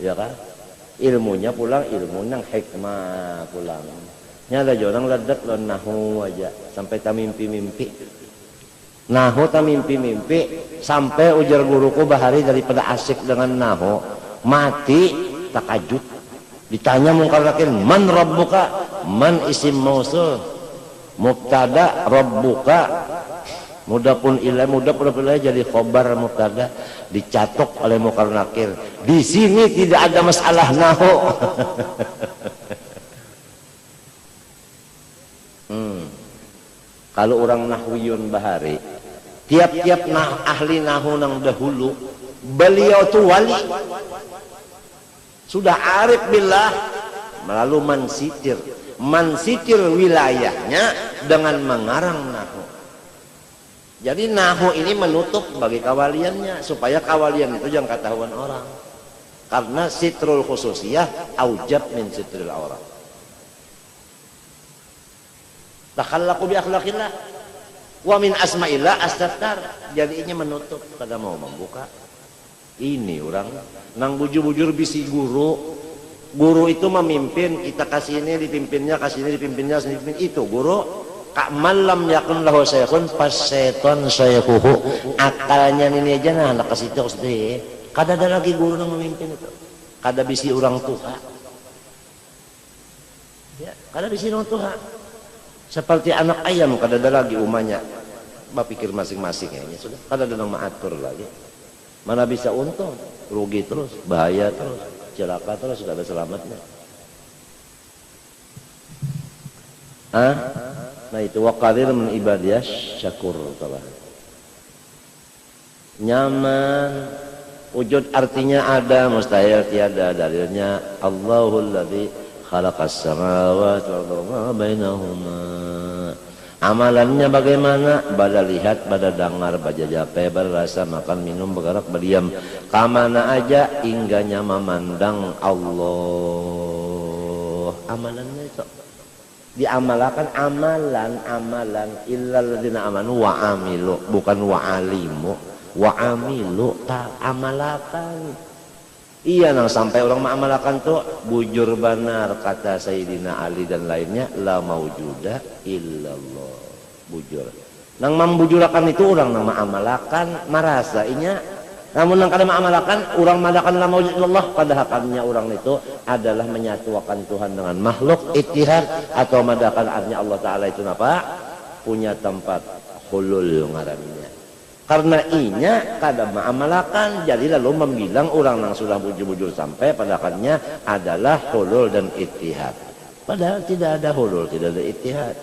Ya kan? Ilmunya pulang ilmu nang hikmah pulang. Nya ada orang ledat lawan nahu aja sampai tak mimpi-mimpi. Nahu tak mimpi-mimpi sampai ujar guruku bahari daripada asik dengan nahu mati takajud. Ditanya mungkar nakir, man rabbuka, man isim mausul, mubtada rabbuka, mudah pun jadi khobar mubtada, dicatok oleh mungkar nakir. Di sini tidak ada masalah nahu. Kalau orang nahwiyun bahari, tiap-tiap ahli nahu nang dahulu, beliau tuh wali, sudah arif billah, lalu mensitir wilayahnya dengan mengarang nahu. Jadi nahu ini menutup bagi kawaliannya supaya kawalian itu jangan ketahuan orang, karena sitrul khususiyah aujab min sitril aurat. Takhallaku bi akhlaqillah wa min asma'illah as-sattar. Jadi ini menutup kada mau membuka. Ini orang nang bujur-bujur bisi guru. Guru itu memimpin, kita kasih ini dipimpinnya, kasih ini dipimpinnya, dipimpin itu guru. Kak malam yakun lahu syekhun pas seton syekhuhu. Akalnya ini aja nah anak kasih itu sedih. Kada ada lagi guru nang memimpin itu. Kada bisi orang tua. Ya, kada bisi orang tua. Seperti anak ayam kadada lagi umanya bapikir masing-masing ya sudah kadada nang maatur lagi. Mana bisa untung, rugi terus, bahaya terus, celaka terus, sudah ada selamatnya. Nah itu waqadir min ibadiyah syakur telah. Nyaman, wujud artinya ada, mustahil tiada. Dalilnya Allahul ladzi khalaqas samawati wal arda bainahuma. Amalannya bagaimana? Pada lihat, pada dengar, pada jape, berasa, makan, minum, bergerak, berdiam. Kamana aja hingganya memandang Allah. Amalannya itu diamalkan, amalan illal ladzina amanu wa amilu, bukan wa alimu, wa amilu, tak amalakan. Iya nang sampai orang mengamalkan tuh bujur benar kata Sayyidina Ali dan lainnya la maujuda illallah, bujur. Nang membujurakan itu orang nang mengamalkan merasa inya, namun nang kada mengamalkan orang madakan la maujud illallah, pada hakikatnya orang itu adalah menyatukan Tuhan dengan makhluk, ittihad, atau madakan artinya Allah Taala itu apa? Punya tempat hulul ngarannya. Karena inya kada mengamalkan, jadi lalu membilang orang yang sudah bujur-bujur sampai padahalnya adalah hulul dan ittihad. Padahal tidak ada hulul, tidak ada ittihad.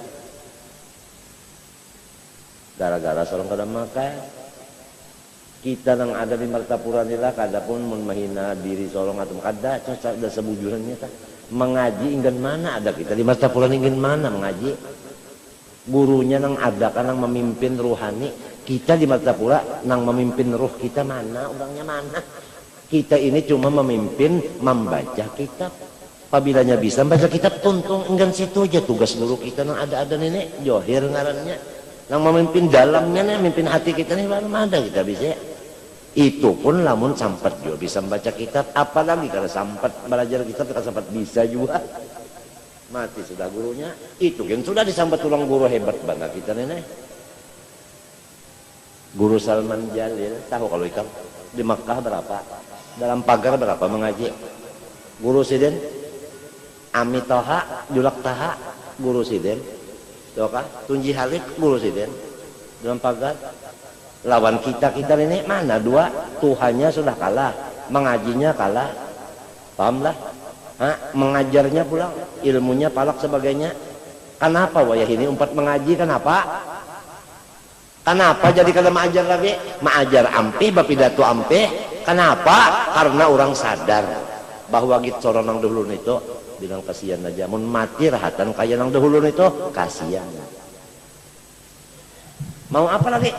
Gara-gara seorang kada makan, kita yang ada di Martapura nila kada pun menghina diri seorang atau kada cocok ada sebujurannya tak. Mengaji ingin mana ada kita di Martapura ingin mana mengaji? Gurunya nang ada kan nang memimpin ruhani, kita di Martapura nang memimpin ruh kita mana, orangnya mana? Kita ini cuma memimpin membaca kitab. Apabila bisa baca kitab tuntung enggan situ aja tugas guru kita nang ada nenek Johir ngarannya. Nang memimpin dalamnya nih, memimpin hati kita nih baru ada kita bisa. Itu pun lamun sampat juga bisa membaca kitab, apalagi kalau sampat belajar kitab kalau sampat bisa juga. Mati sudah gurunya, itu kan sudah disambat tulang guru hebat banget kita nenek. Guru Salman Jalil, tahu kalau ikan di Makkah berapa? Dalam pagar berapa mengaji? Guru Siden, Ami Toha, Julak Taha, Guru Siden, Doka, Tunji Halik, Guru Siden, dalam pagar. Lawan kita ini mana dua? Tuhannya sudah kalah, mengajinya kalah, paham lah? Mengajarnya pulang, ilmunya palak sebagainya. Kenapa wayah ini umpat mengaji? Kenapa jadi kada mengajar lagi? Mengajar ampih, bapidato ampih. Kenapa? Karena orang sadar bahwa gitu orang nang dahulu itu bilang kasihan aja. Mun mati rahatan kaya nang dahulu itu kasihan. Mau apa lagi?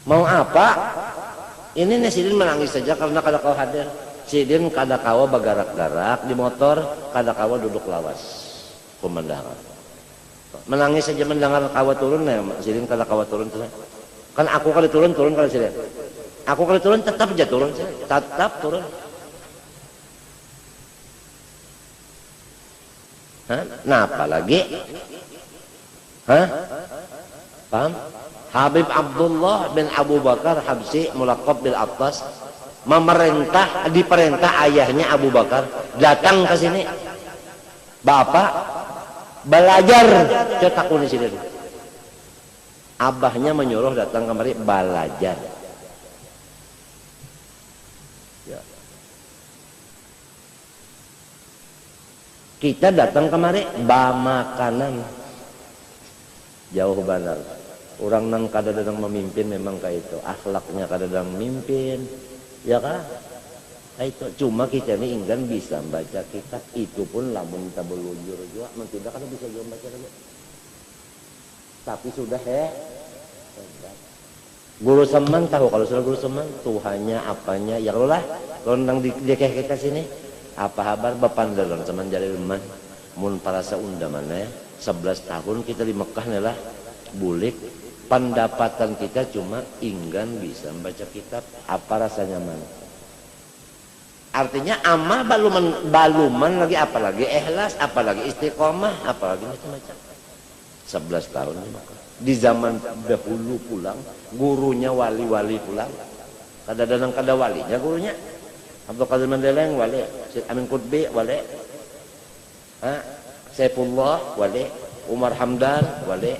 Mau apa? Ini Sidin menangis saja karena kada kau hadir. Sidin kada kawa bagarak-garak di motor, kada kawa duduk lawas pemandangan. Menangis saja mendengar kawa turun, nah Sidin kada kawa turun terus. Kan aku kada turun kada Sidin. Aku kada turun tetap aja turun, tetap turun. Nah apalagi? Paham? Habib Abdullah bin Abu Bakar Habsi mulaqab bil Abbas diperintah ayahnya Abu Bakar datang ke sini. Bapak belajar cetak di sini. Abahnya menyuruh datang kemari belajar. Ya. Kita datang kemari makanan jauh benar. Orang nang kadang-kadang memimpin memang kayak itu, akhlaknya kadang-kadang memimpin. Ya kan? Itu cuma kita ini enggan bisa baca kitab, itu pun lamun kita belujur juga, tidak kan bisa juga baca lagi. Tapi sudah Guru Seman tahu kalau sudah Guru Seman Tuhannya apanya ya lah. Kalau nang dikeh kita sini apa kabar bepandelan Seman Jalil man mun para seunda mana 11 tahun kita di Mekah nih bulik. Pendapatan kita cuma enggan bisa membaca kitab, apa rasanya mana? Artinya amal baluman lagi apalagi ikhlas, apalagi istiqomah, apalagi macam-macam. 11 tahun di zaman dahulu pulang, gurunya wali-wali pulang. Kadang-kadang kada walinya gurunya. Abdul Qadir Mandeleng wali, Syed Amin Qutbi wali. Saifullah wali, Umar Hamdan wali,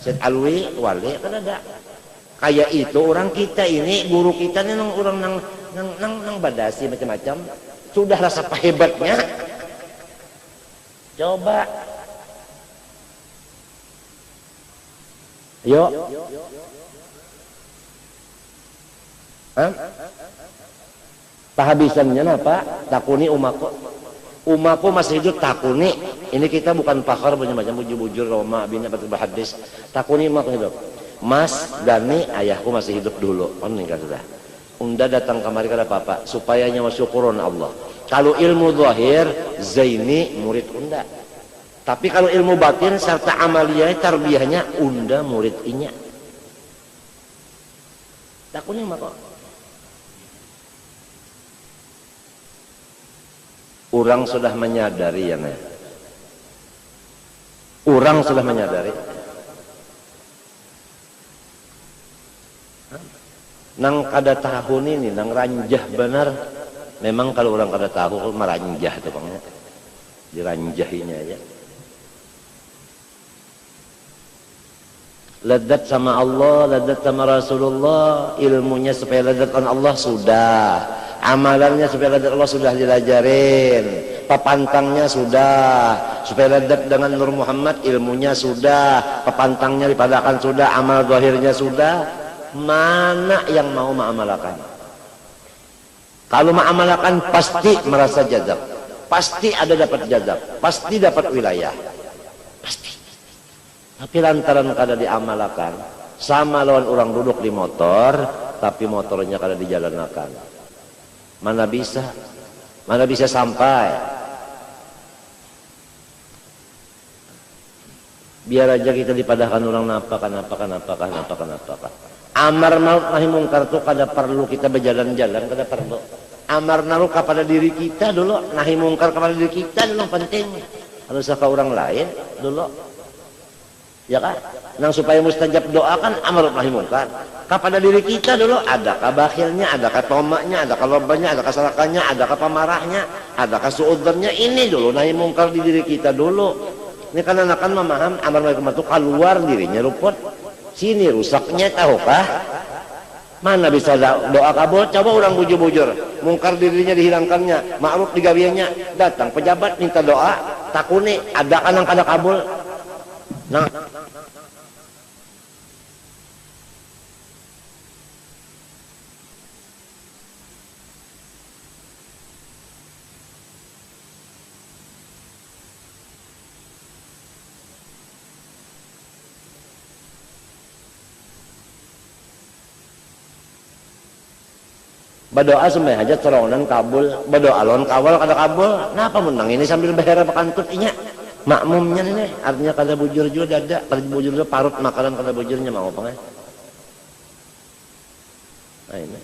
Syed Alwi wali, kan ada. Kayak itu orang kita ini, guru kita ini orang nang badasi macam-macam. Sudah rasa hebatnya. Coba. Yuk. Pahabisannya apa? Takuni umaku masih hidup takuni. Ini kita bukan pakar macam-macam bujur-bujur Roma bina batul hadis. Takuni umaku hidup. Mas Dani ayahku masih hidup dulu. Meninggal sudah. Unda datang kemari kada papa supaya nyawa syukuron Allah. Kalau ilmu zahir Zaini murid unda. Tapi kalau ilmu batin serta amaliyah tarbiyahnya unda murid inya. Takuni umaku. Orang sudah menyadari ya nih. Orang sudah menyadari. Nang kada tahun ini, nang ranjah benar. Memang kalau orang kada tahu meranjah tuh bangnya. Diranjahinya aja. Ladat sama Allah, ladat sama Rasulullah, ilmunya supaya ladatkan Allah sudah. Amalannya supaya ladat Allah sudah dilajarin. Pepantangnya sudah. Supaya ladat dengan Nur Muhammad ilmunya sudah. Pepantangnya dipadakan sudah. Amal zahirnya sudah. Mana yang mau mengamalkan? Kalau mengamalkan pasti merasa jazab. Pasti ada dapat jazab. Pasti dapat wilayah. Pasti. Tapi lantaran kada diamalkan. Sama lawan orang duduk di motor. Tapi motornya kada dijalankan. Mana bisa? Mana bisa sampai? Biar aja kita dipadahkan orang napa. Amar ma'ruf nahi mungkar itu kada perlu kita berjalan-jalan, kada perlu. Amar ma'ruf kepada diri kita dulu, nahi mungkar kepada diri kita dulu penting. Kalau ke orang lain dulu. Ya kan? Nang supaya mustajab doa kan amar ma'ruf nahi mungkar. Kepada diri kita dulu, adakah bakhilnya, adakah tomaknya, adakah lobanya, adakah sarakannya, adakah pemarahnya, adakah suudzonnya, ini dulu nahi mungkar di diri kita dulu. Ini kan anak-anak memaham amar ma'ruf itu keluar dirinya ruput. Sini rusaknya tahukah? Mana bisa doa kabul? Coba orang bujur-bujur. Mungkar dirinya dihilangkannya, ma'ruf digawiannya. Datang pejabat minta doa, takuni ada kan yang kada kabul. Nah, berdoa sampai aja teronan kabul, berdoa lawan kawal kada kabul. Napa menang ini sambil behera pakantut inya. Makmumnya ini artinya kada bujur juga dada, kada bujur juga parut makanan kada bujurnya mau apa? Nah ini.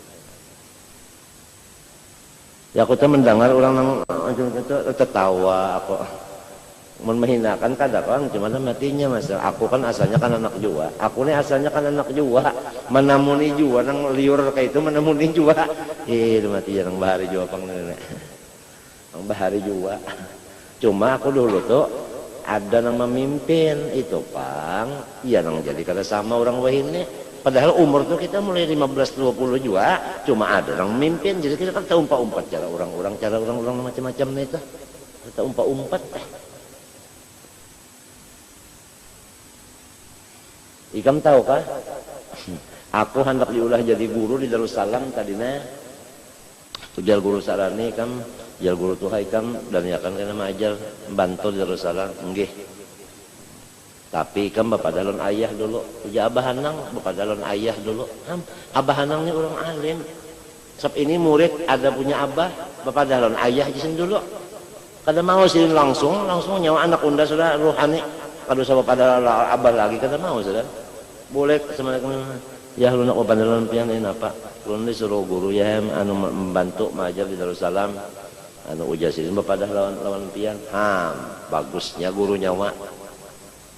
Ya aku tuh mendengar orang nang itu tertawa aku. Menghinakan kada kan cuma matinya mas. Aku kan asalnya kan anak jua. Aku nih asalnya kan anak jua. Menamuni jua nang liur kayak itu menamuni jua. Mati nang bahari jua pang nenek. Nang bahari jua. Cuma aku dulu tuh ada nang memimpin itu pang. Iya nang jadi kada sama orang wahini. Padahal umur tuh kita mulai 15-20 jua. Cuma ada nang memimpin. Jadi kita kan tahu umpat-umpat cara orang-orang macam-macam itu. Kita umpat-umpat. Ikam tahu kah? Aku hendak diulah jadi guru di Darussalam tadinya. Ujar guru sarani kam, ujar guru tuhai kam dan ya kan kena mengajar bantu di Darussalam. Nggih. Tapi ikam bapak dalon ayah dulu. Ujar abah hanang bapak dalon ayah dulu. Abah hanang ini orang alim. Sebab ini murid ada punya abah, bapak dalon ayah jisin dulu. Kada mau sih langsung nyawa anak unda sudah ruhani. Kalau sama pada abah lagi kada mau sudah. Boleh Assalamualaikum ya lu nak pandalan pian ini apa lu disuruh guru ya anu membantu mengajar di Darussalam anu ujasin bapak dah lawan pian bagusnya guru nyawa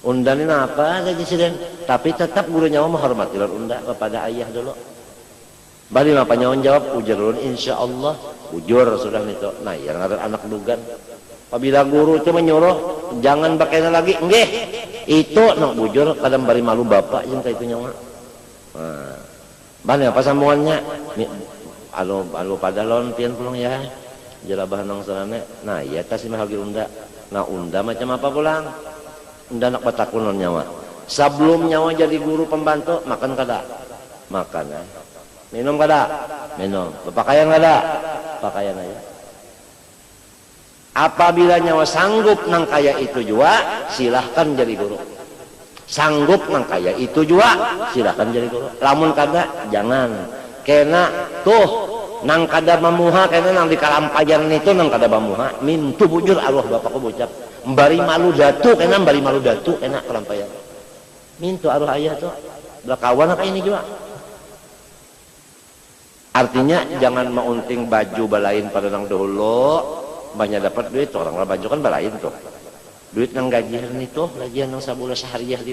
undanin apa gaji siden tapi tetap guru nyawa menghormati lawan unda kepada ayah dulu bari apa nyawan jawab ujar ulun insyaallah ujur sudah itu nah yang ada anak dugan Apabila guru itu menyuruh jangan pakai lagi, nggih. Itu nak bujur kadang bari malu bapak jeung ka itu nyawa. Nah, bane apa sambungannya? Alo pada lon pian pulang ya. Jelabah nang sarane. Nah, iya tah si mah unda. Nah, unda macam apa pulang? Unda nak batakun nyawa. Sebelum nyawa jadi guru pembantu makan kada? Makan ya. Minum kada? Minum. Berpakaian kada? Pakaian aja. Apabila nyawa sanggup nang kaya itu juga, silahkan jadi guru. Sanggup nang kaya itu juga, silahkan jadi guru. Lamun kada, jangan. Kena tuh nang kada mamuha, kena nang di kalampayan itu nang kada mamuha. Mintu bujur Allah bapakku bocap. Mbari malu datu, kena mbari malu datu, kena kalampayan. Mintu arwah ayah tuh. Belakawan apa ini juga. Artinya jangan maunting baju balain pada nang dahulu. Banyak dapat duit orang baju kan balain tuh. Duit nang gajian itu, gajian nang sabulan sehariah di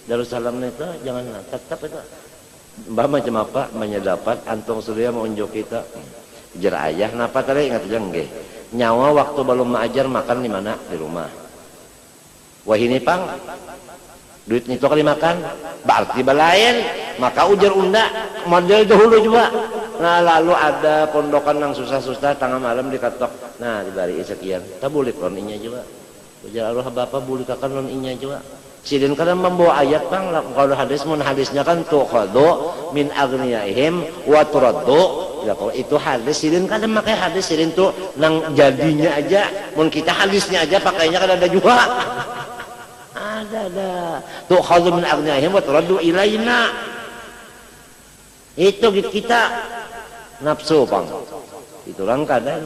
Darussalam itu jangan tetap itu. Mbah macam apa banyak dapat antong surya mau unjuk kita. Jar ayah napa tadi ingat aja nggih. Nyawa waktu belum mengajar makan di mana? Di rumah. Wah ini pang duit itu kali makan berarti balain maka ujar unda model dahulu juga. Nah lalu ada pondokan yang susah-susah tengah malam dikatok. Nah dibari sekian. Tak boleh kon inya juga. Ujar Allah bapak boleh kakan non inya juga. Sidin kadang membawa ayat bang. Kalau hadis mun hadisnya kan tuqadu min agniyaihim wa turaddu. Ya kalau itu hadis sidin kadang pakai hadis sidin tuh nang jadinya aja. Mun kita hadisnya aja pakainya kan ada juga. Ada. Tuqadu min agniyaihim wa turaddu ilaina. Itu kita. Nafsu pang itu orang kadang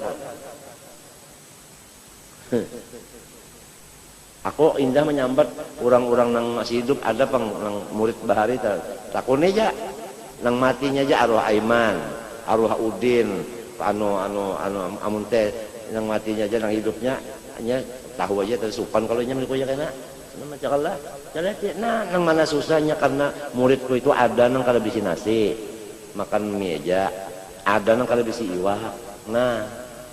aku indah menyambat orang-orang nang masih hidup ada pang nang murid bahari takun aja nang matinya aja arwah Aiman arwah Udin amun teh nang matinya aja nang hidupnya hanya tahu aja tersupan kalau nya milikku ya kena nama cakalah nah nang mana susahnya karena muridku itu ada nang kada bisi nasi makan mie aja ada nang kada bisi iwak. Nah,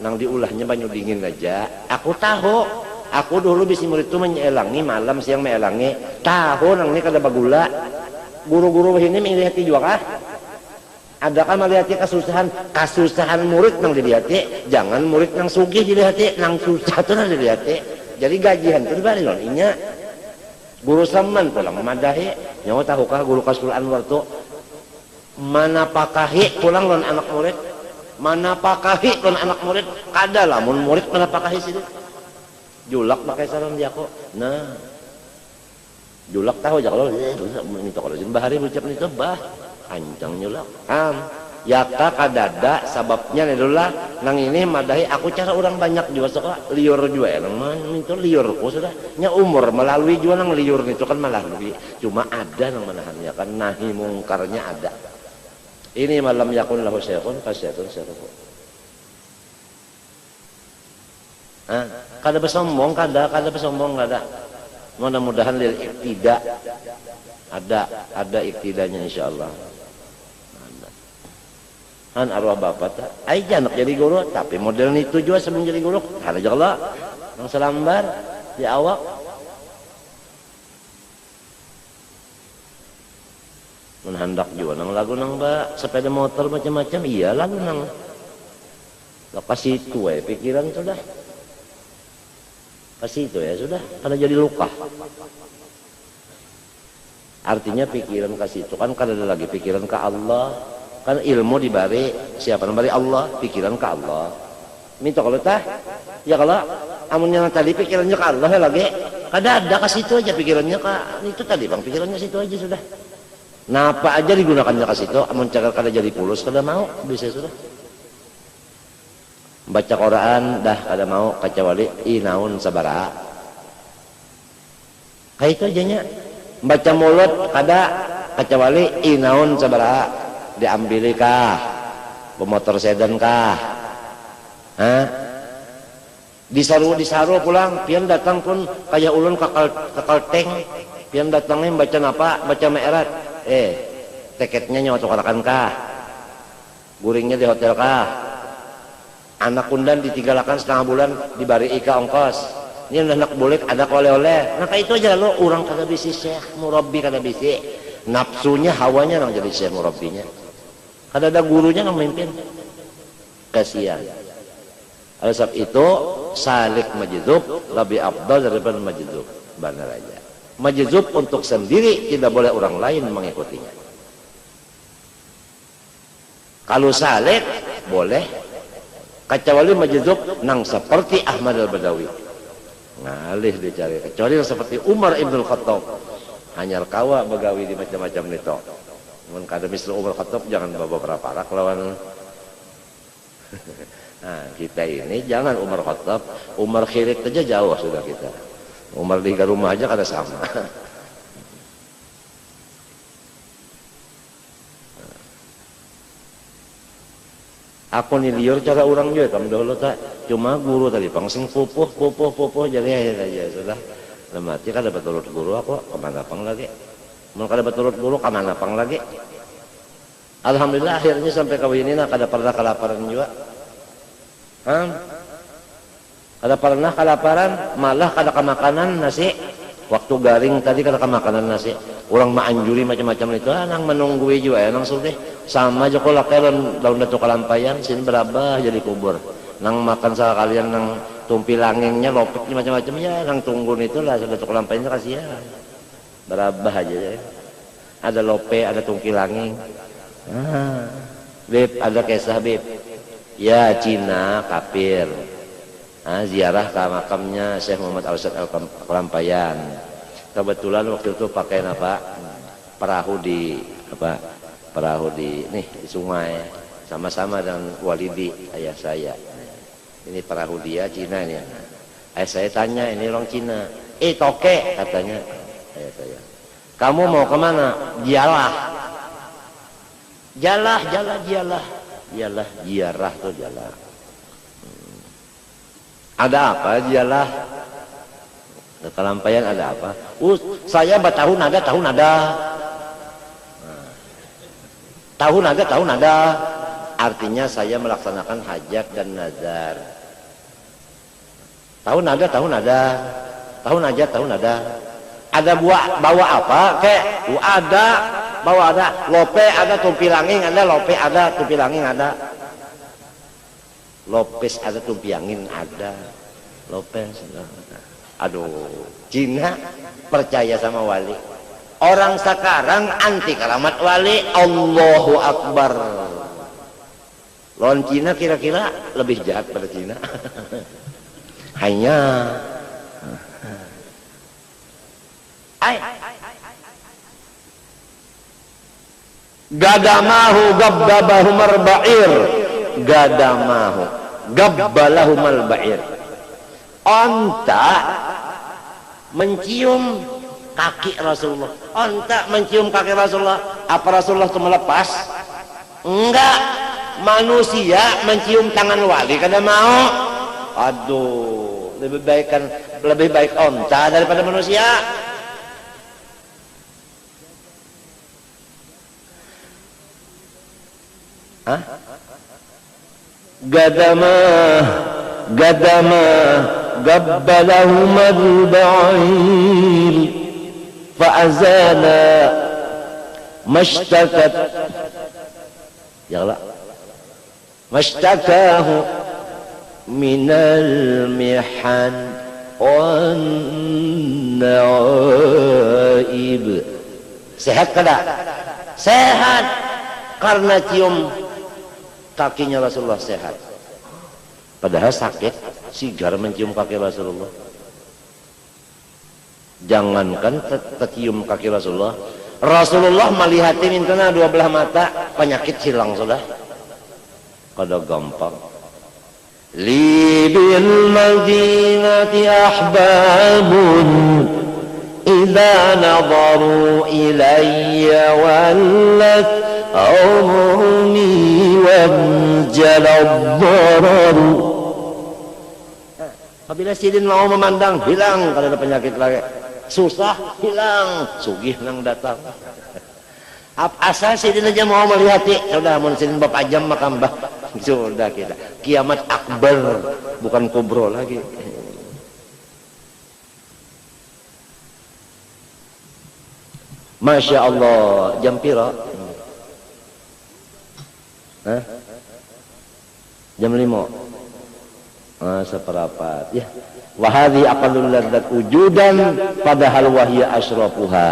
nang diulahnya banyu dingin aja. Aku tahu. Aku dulu bisi murid itu menyelangi malam siang melangi. Tahu nang ini kada bagula. Guru-guru ini melihati juga kah? Adakah melihati kasusahan murid nang dilihati? Jangan murid nang sugih dilihati, nang susah tuh nang dilihati. Jadi gajian itu dibari lon inya. Guru saman pulang memadahi. Nyawa tahukah guru Kasul Anwar tuh mana pakahi pulang lon anak murid mana pakahi lon anak murid kada lamun murid mana pakahi sih julak pakai salam dia kok nah julak tahu aja kalau ini kalau bahari ucap itu bah ancang nyulak yaka kadada sababnya adalah nang ini madahi aku cara orang banyak juga suka liur juga nang itu liurku sudah nya umur melalui juga nang liur itu kan melalui cuma ada nang menahannya kan nahi mungkarnya ada. Ini malam yakun lahu syekhun fasyatun syarfu. Kada bersombong, kada bersombong, kada. Mudah-mudahan lil iktida ada iktidanya insyaallah. Han arwah bapak ta, ai janak jadi guru, tapi model itu juga sebelum jadi guru, kada jalla. Nang selambar di awak. Hendak juga nang lagu nang sepeda motor macam-macam iya lagu nang lepas itu pikiran sudah pas itu ya sudah kada jadi luka artinya pikiran kasih itu kan kada ada lagi pikiran ke Allah kan ilmu dibari siapa nambari Allah pikiran ke Allah minta kalau tah ya kalau amun yang tadi pikirannya ke Allah ya lagi kada ada kasih itu aja pikirannya ke itu tadi bang pikirannya situ aja sudah. Napa aja digunakannya ke situ, amun cakar kada jadi pulus kada mau, bisa sudah. Baca Quran dah kada mau kecuali inaun sabara. Kayak itu aja nya. Baca mulut kada kecuali inaun sabara. Diambili kah? Pemotor sedan kah? Disaru pulang, pian datang pun kayak ulun ke Kalteng, pian datangnya baca napa? Baca Mi'raj. Tiketnya nyawa tukarakan kah? Guringnya di hotel kah? anak kundan ditigalakan setengah bulan dibari ika ongkos, ini anak boleh ada oleh-oleh, maka itu aja lo orang kada bisi syekh murabbi kada bisi nafsunya hawanya nang jadi syekh murabbinya, kada ada gurunya nang memimpin, kasihan. Oleh sebab itu salik majdzub lebih afdal daripada majdzub, benar aja. Majdzub untuk sendiri, tidak boleh orang lain mengikutinya. Kalau salik boleh, kecuali majdzub nang seperti Ahmad al-Badawi ngalih dicari, kecuali yang seperti Umar ibn Khattab hanyar kawa begawi di macam-macam nito. Mun kada misal Umar Khattab jangan bawa parak lawan. Nah kita ini jangan Umar Khattab, Umar Khirik aja jauh sudah kita. Umar di rumah aja kada sama. Aku nih liur cara orang juga kamu dahulu tak cuma guru tadi pangsing pupuh jadi aja sudah lemati kada beturut guru aku kemana pang lagi mau kada beturut guru kemana pang lagi. Alhamdulillah akhirnya sampai kawin ini kada pernah kelaparan juga, kada pernah kelaparan, malah kada kemakanan nasi waktu garing tadi kada kemakanan nasi. Orang maanjuri macam-macam itu nang menunggui juga ya nang sudah sama aja kalau daun datuk kalampayan sini berabah jadi kubur nang makan sekalian nang tumpi langengnya lopeknya macam-macam ya nang tunggun itulah datuk kalampayannya kasihan berabah aja ya. Ada lope ada tumpi langeng, beb ada kisah beb ya Cina kafir, ziarah ke makamnya Syekh Muhammad Al-Ustad Al-Kalampayan. Kebetulan waktu itu pakai apa perahu di nih di sungai sama-sama dengan Walidi ayah saya. Ini perahu dia Cina ini. Ayah saya tanya ini orang Cina, toke katanya ayah saya. Kamu mau kemana? Jialah tuh jalah. Ada apa jialah? Kalampayan ada apa? Saya bertahun ada. Tahun ada. Artinya saya melaksanakan hajat dan nazar. Tahun ada. Ada bawa apa? Bawa ada. Lope ada, tumpi langing ada, lope ada, tumpi langing ada. Lopes ada, tumpi angin ada. Lopes ada. Aduh, Cina percaya sama wali. Orang sekarang anti keramat wali. Allahu Akbar. Lawan Cina kira-kira lebih jahat pada Cina. Hanya gadamahu gabbabahu marba'ir. Gadamahu gabbalahu malba'ir. Onta mencium kaki Rasulullah. Onta mencium kaki Rasulullah. Apa Rasulullah itu melepas? Enggak. Manusia mencium tangan wali kada mau. Aduh, lebih baik onta daripada manusia. Gadama gabbalahuma al-ba'ir fa'azana mashtakat mashtakahu minal mihan wan na'ib. Sehat kada? Sehat karena cium kakinya Rasulullah sehat. Padahal sakit sigar mencium kaki Rasulullah. Jangankan tercium kaki Rasulullah, Rasulullah melihatin intana dua belah mata, penyakit hilang sudah. Kada gampang. Li bil madinati ahbabun idza nadaru ilayya wallat ummi wanjalad dararu. Apabila sidin mau memandang, hilang kalau ada penyakit lagi. Susah, hilang. Sugih nang datang. Asal sidin aja mau melihat, sudah mun sidin bapak jam makambah Sudah kita kiamat akbar, bukan kubro lagi. Masya Allah, jam piro? Jam 5. Seperapat. Ya. Wahadi aqallul ladzat wujudan padahal wahya asyrafuha.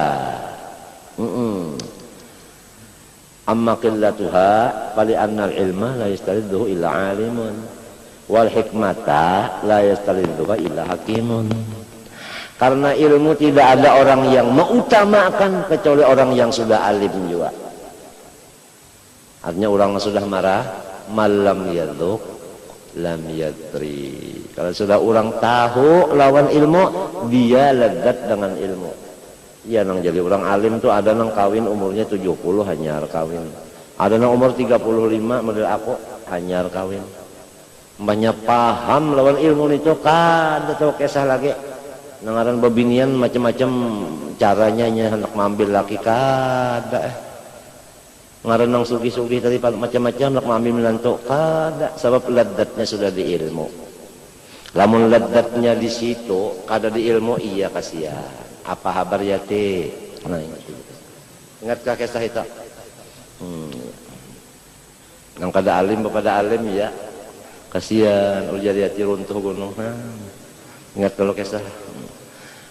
Amma qillatuha fali annal ilma la yastalidhu illa alimun wal hikmata la yastalidhu illa hakimun. Karena ilmu tidak ada orang yang mengutamakan kecuali orang yang sudah alim juga. Artinya orang yang sudah marah, malam yaduk lam yadri. Kalau sudah orang tahu lawan ilmu, dia legat dengan ilmu. Ya nang jadi orang alim tuh ada nang kawin umurnya 70 hanyar kawin. Ada nang umur 35 model aku hanyar kawin. Banyak paham lawan ilmu itu kada tahu kisah lagi. Nangaran babinian macam-macam caranya hendak mengambil laki kada. Ngaran nang sugi-sugi tadi macam-macam hendak mengambil menantu kada sebab ladatnya sudah di ilmu. Lamun ladatnya di situ kada di ilmu iya kasihan. Apa kabar ya teh? Nah, ingat kisah itu? Nang kada alim kepada alim ya kasihan ujar hati runtuh gunung. Ingat kalau kisah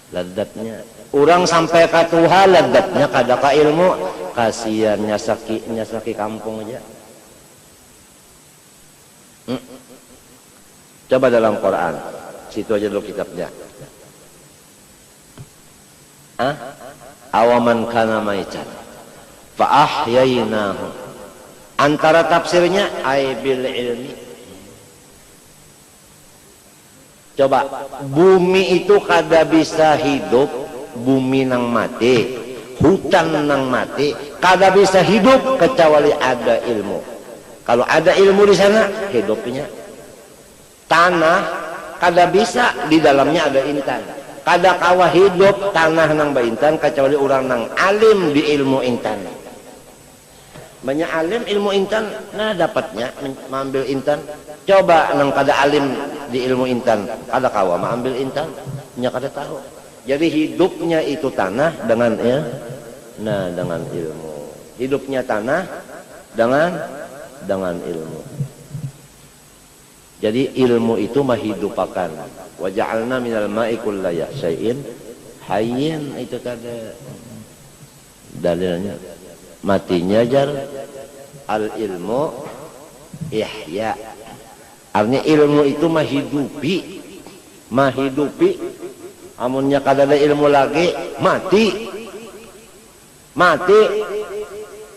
ladatnya orang sampai ke Tuhan ladatnya kada ka ilmu kasihan nyasaki kampung aja. Coba dalam Quran situ aja dulu kitabnya. Awaman kana maitan fa ahyaynahu. Antara tafsirnya ay bil ilmi. Coba bumi itu kada bisa hidup, bumi nang mati, hutan nang mati, kada bisa hidup kecuali ada ilmu. Kalau ada ilmu di sana hidupnya. Tanah kada bisa di dalamnya ada intan. Kada kawa hidup tanah nang baintan kecuali orang nang alim di ilmu intan. Banyak alim ilmu intan, nah dapatnya mengambil intan. Coba nang kada alim di ilmu intan, kada kawa mengambil intan, nya kada tahu. Jadi hidupnya itu tanah dengan ya, nah dengan ilmu. Hidupnya tanah dengan ilmu. Jadi ilmu itu menghidupakan. Wa ja'alna minal ma'i kullaya syai'in hayyin, itu kada dalilnya. Matinya jar al ilmu ihya. Artinya ilmu itu menghidupi. Amunnya kada ada ilmu lagi mati.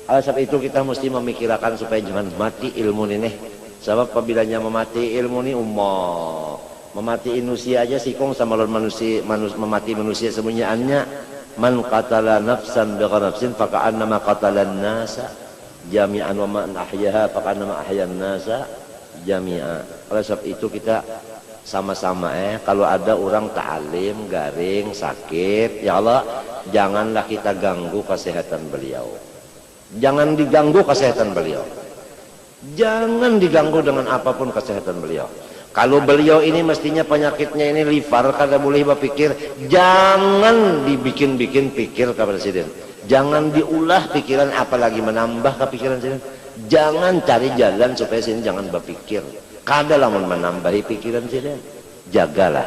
Oleh sebab itu kita mesti memikirkan supaya jangan mati ilmu ini. Sebab apabila memati ilmu ini memati manusia aja sikong sama manusia, memati manusia semuanya. Man qatala nafsan bighairi nafsin faka'annama qatalan nasa jami'an wa man ahyaha faka'annama ahyan nasa jami'a. Oleh sebab itu kita sama-sama kalau ada orang ta'alim, garing, sakit, ya Allah janganlah kita ganggu kesehatan beliau. Jangan diganggu kesehatan beliau. Jangan diganggu dengan apapun kesehatan beliau. Kalau beliau ini mestinya penyakitnya ini liver, kada boleh berpikir, jangan dibikin-bikin pikir ke presiden. Jangan diulah pikiran apalagi menambah ke pikiran presiden. Jangan cari jalan supaya sini jangan berpikir. Kada lamun menambahi pikiran presiden. Jagalah.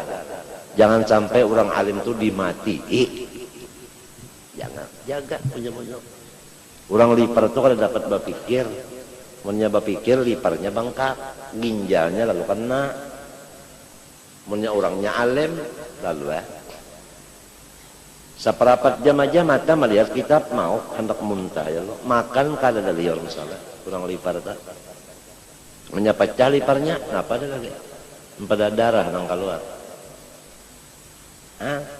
Jangan sampai orang alim itu dimati. Jangan, jaga punya-punya. Orang liver itu kada dapat berpikir. Munnya berpikir liparnya bengkak, ginjalnya lalu kena. Munnya orangnya alim lalu seperapat jam aja mata melihat kitab mau hendak muntah ya lo. Makan kada ada liar misalnya kurang lipar tak. Munnya pecah liparnya, kenapa ada lagi? Pada darah nang keluar.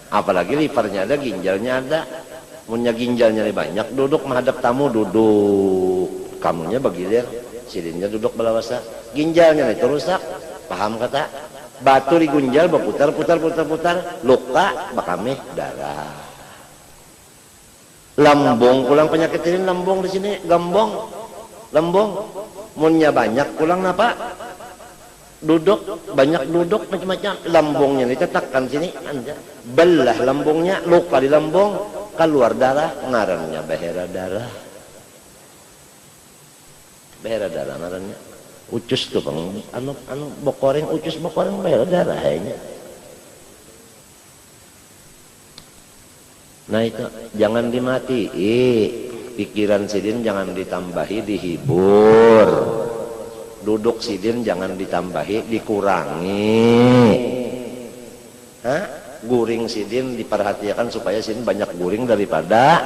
Apalagi liparnya ada, ginjalnya ada. Munnya ginjalnya banyak, duduk menghadap tamu duduk. Kamunya bagilir, silinnya duduk belawasa, ginjalnya itu rusak, paham kata? Batu di gunjal berputar, luka, bakameh darah. Lambung, pulang penyakit ini lambung di sini, lambung. munnya banyak pulang apa? Duduk, banyak duduk macam-macam. Lambungnya dicetakkan sini, anja. Belah lambungnya, luka di lambung, keluar darah, ngarannya behera darah. Behera darah ngarannya. Ucus tuh bang, anu bokoreng, ucus bokoreng behera darah hanya. Nah itu jangan dimati, pikiran sidin jangan ditambahi, dihibur. Duduk sidin jangan ditambahi, dikurangi. Hah? Guring sidin diperhatikan supaya sidin banyak guring daripada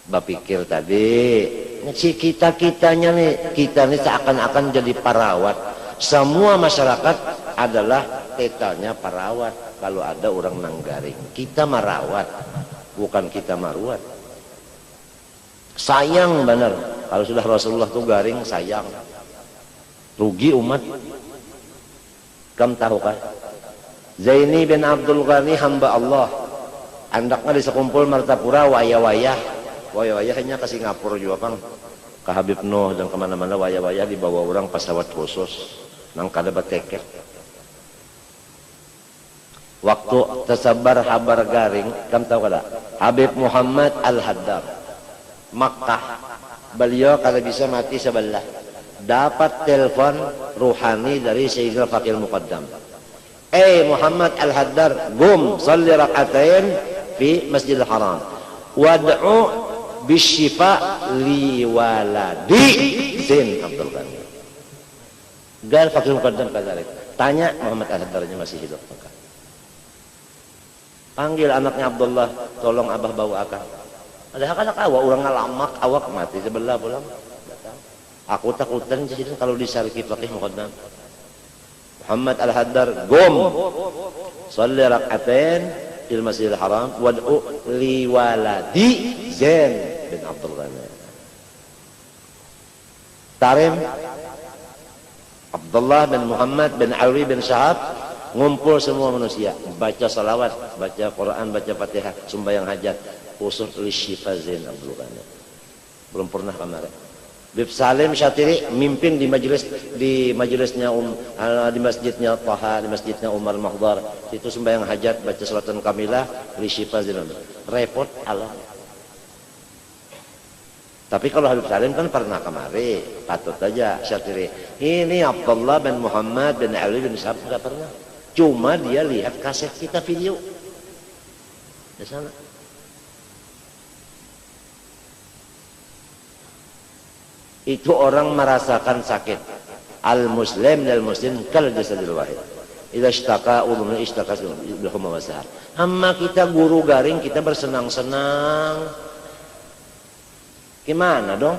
bapikir tadi. Si kita-kitanya nih, kita nih seakan-akan jadi perawat. Semua masyarakat adalah tetanya perawat. Kalau ada orang nanggaring, kita merawat, bukan kita maruat. Sayang benar. Kalau sudah Rasulullah tuh garing, sayang. Rugi umat. Kamu tahu kan? Zaini bin Abdul Ghani hamba Allah. Andaknya di sekumpul Martapura wayah-wayah. Wayah-wayahnya ke Singapura juga kan. Ke Habib Nuh dan kemana-mana wayah-wayah dibawa orang pesawat khusus. Nang kada batekek. Waktu tersebar habar garing, kamu tahu kada? Habib Muhammad Al-Haddad, Makkah. Beliau kalau bisa mati sebelah. Dapat telepon ruhani dari Sayyidina Faqih Muqaddam. Muhammad Al-Haddad, gum salli rak'atain fi Masjidil Haram. Wad'u bisyifa li waladi Zain Abdul Ghani. Gal Faqih Muqaddam kadzalik. Tanya Muhammad Al-Haddadnya masih hidup. Panggil anaknya Abdullah, tolong abah bawa akang. Ada anak awak orang ngalamak, awak mati sebelah pulang. Aku takutan jadi kalau disariki Faqih Muqaddam. Muhammad Al-Haddad, gum salli rak'atain fil Masjidil Haram wad'u li waladi Zain bin Abdul Ghani. Tarim Abdullah bin Muhammad bin Ali bin Syahab ngumpul semua manusia, baca salawat, baca Quran, baca Fatihah, sembahyang hajat, usul li syifa Zain Abdul Ghani. Belum pernah kemarin. Bib Salim Syatiri mimpin di majelisnya di masjidnya Taha, di masjidnya Umar Mahdar. Itu sembahyang hajat, baca salatan kamilah li syifa Zain. Repot Allah. Tapi kalau Habib Salim kan pernah kemari, patut aja Syatiri. Ini Abdullah bin Muhammad bin Ali bin Syahab enggak pernah. Cuma dia lihat kaset kita video di sana. Itu orang merasakan sakit. Al-Muslim dan Muslim kal jasadil wahid. Idza ishtaka udhun ishtaka bihuma wasahar. Amma kita guru garing kita bersenang-senang. Gimana dong?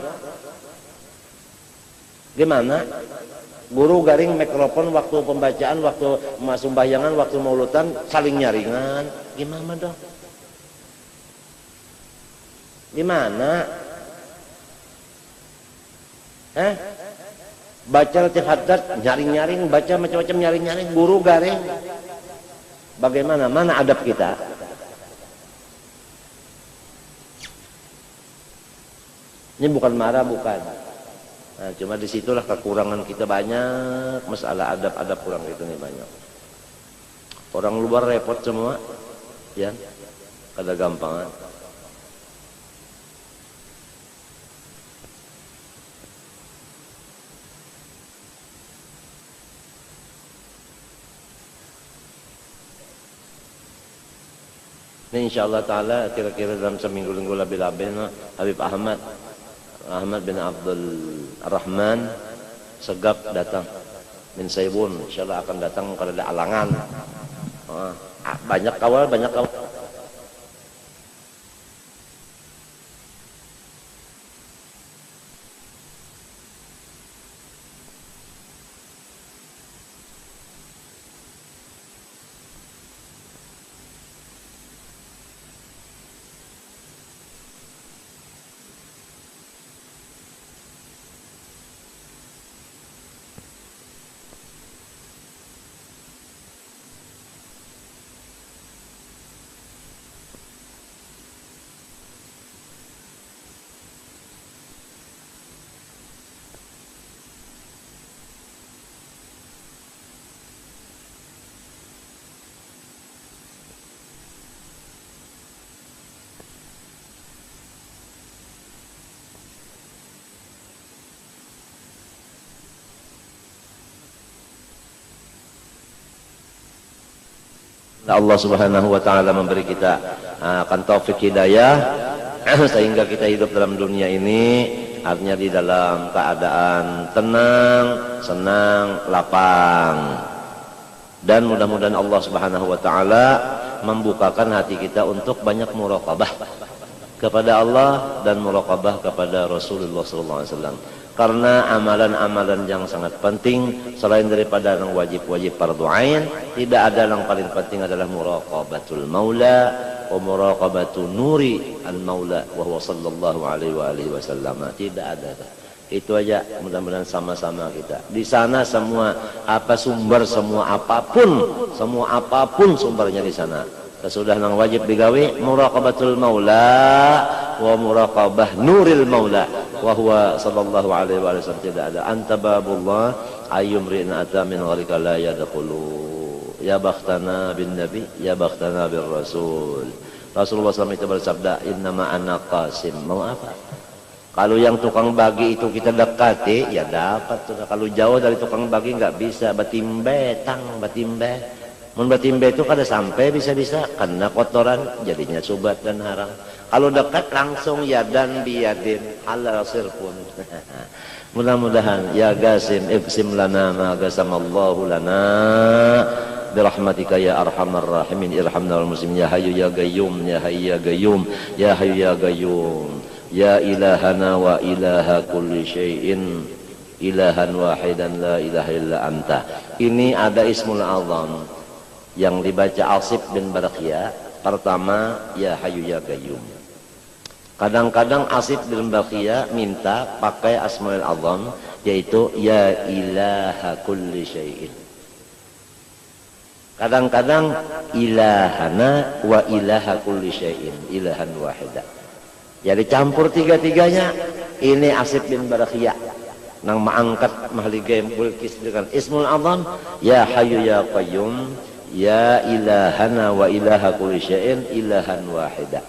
Gimana? Guru garing mikrofon waktu pembacaan, waktu sembahyangan, waktu maulutan saling nyaringan. Gimana dong? Gimana? Baca Latif Haddad nyaring-nyaring, baca macam-macam nyaring-nyaring, guru garing. Bagaimana? Mana adab kita? Ini bukan marah, bukan. Nah, cuma disitulah kekurangan kita banyak, masalah adab-adab kurang itu nih banyak. Orang luar repot semua, ya, kada gampangan. Ini insyaallah ta'ala kira-kira dalam seminggu-minggu lebih-lebih Habib Ahmad bin Abdul Rahman Segap datang min Saibun, insyaallah akan datang kalau ada alangan. Banyak kawal. Allah Subhanahu wa taala memberi kita akan taufik hidayah sehingga kita hidup dalam dunia ini artinya di dalam keadaan tenang, senang, lapang. Dan mudah-mudahan Allah Subhanahu wa taala membukakan hati kita untuk banyak muraqabah kepada Allah dan muraqabah kepada Rasulullah sallallahu alaihi wasallam. Karena amalan-amalan yang sangat penting selain daripada yang wajib-wajib fardhu ain, tidak ada yang paling penting adalah muraqabatul maula wa muraqabatu nuri al-maula wa huwa sallallahu alaihi wa alihi wasallam. Tidak ada. Itu aja, mudah-mudahan sama-sama kita. Di sana semua semua apapun sumbernya di sana. Sudah nang wajib digawe muraqabatul maula wa muraqabah nuril maula wa huwa sallallahu alaihi wa sallam. Tidak ada anta babullah ayyumrin ata min gharika la yadkhulu ya bakhtana bin nabi ya bakhtana bir rasul. Rasulullah SAW itu bersabda innama ana qasim. Mau apa? Kalau yang tukang bagi itu kita dekati ya dapat. Kalau jauh dari tukang bagi nggak bisa. Batimbe mun batimbe itu kada sampai bisa-bisa karena kotoran jadinya subat dan haram. Kalau dekat langsung yadan biyadin halal sirpun. Mudah-mudahan ya gasim ibsim lana ma gasamallahu lana birahmatika ya arhamar rahimin irhamna wal muslimin ya hayyu ya qayyum ya hayyu ya qayyum ya hayyu ya qayyum ya ilahana wa ilaha kulli syai'in ilahan wahidan la ilaha illa anta. Ini ada ismul azam yang dibaca Asif bin Barakiyah. Pertama ya hayyu ya qayyum. Kadang-kadang Asif bin Barakiyah minta pakai asmaul azam yaitu ya ilaha kulli syai'in. Kadang-kadang ilahana wa ilaha kulli syai'in ilahan wahidah. Jadi campur tiga-tiganya. Ini Asif bin Barakiyah nang mengangkat mahligai bulkis dengan ismul azam ya hayyu ya qayyum ya ilahana wa ilaha kulli syai'in ilahan wahidah.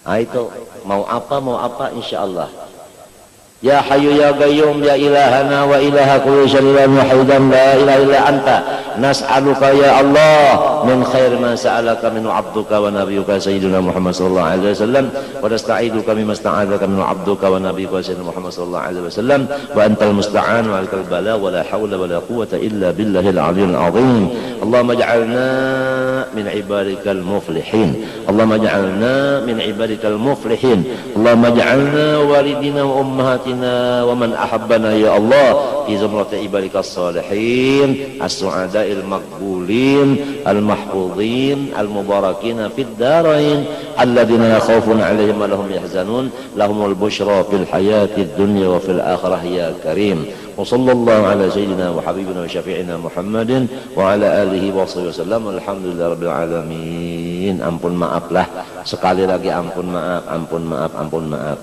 Itu mau apa insyaallah. Ya hayyu ya qayyum ya ilahana wa ilaha kulli syai'in wahidan la ilaha illa anta nas'aluka ya Allah min khair ma sa'alaka min 'abduka wa nabiyyuka sayyidina Muhammad sallallahu alaihi wasallam wa nasta'iduka mimma sta'adzaka min 'abduka wa nabiyyuka sayyidina Muhammad sallallahu alaihi wasallam wa antal musta'an wa 'alaikal balagh wa la haula wa la quwwata illa billahil 'aliyyil 'azim. Allahumma ij'alna min ibadikal muflihin. Allahumma ij'alna min ibadikal muflihin. Allahumma ij'alna walidina wa ummahatina wa man ahabbana ya Allah fi zumrati ibadikas salihin as-su'ada'il maqbulin al-mahfuzin al-mubarakin fid darain alladhina la khaufun 'alaihim wa lahum yahzanun lahumul bushra fil hayatid dunya wa fil akhirah ya karim. Wa sallallahu ala sayyidina wa habibina wa syafi'ina Muhammadin wa ala alihi wa sahbihi wasallam. Alhamdulillah rabbil alamin. Ampun maaf lah sekali lagi, ampun maaf.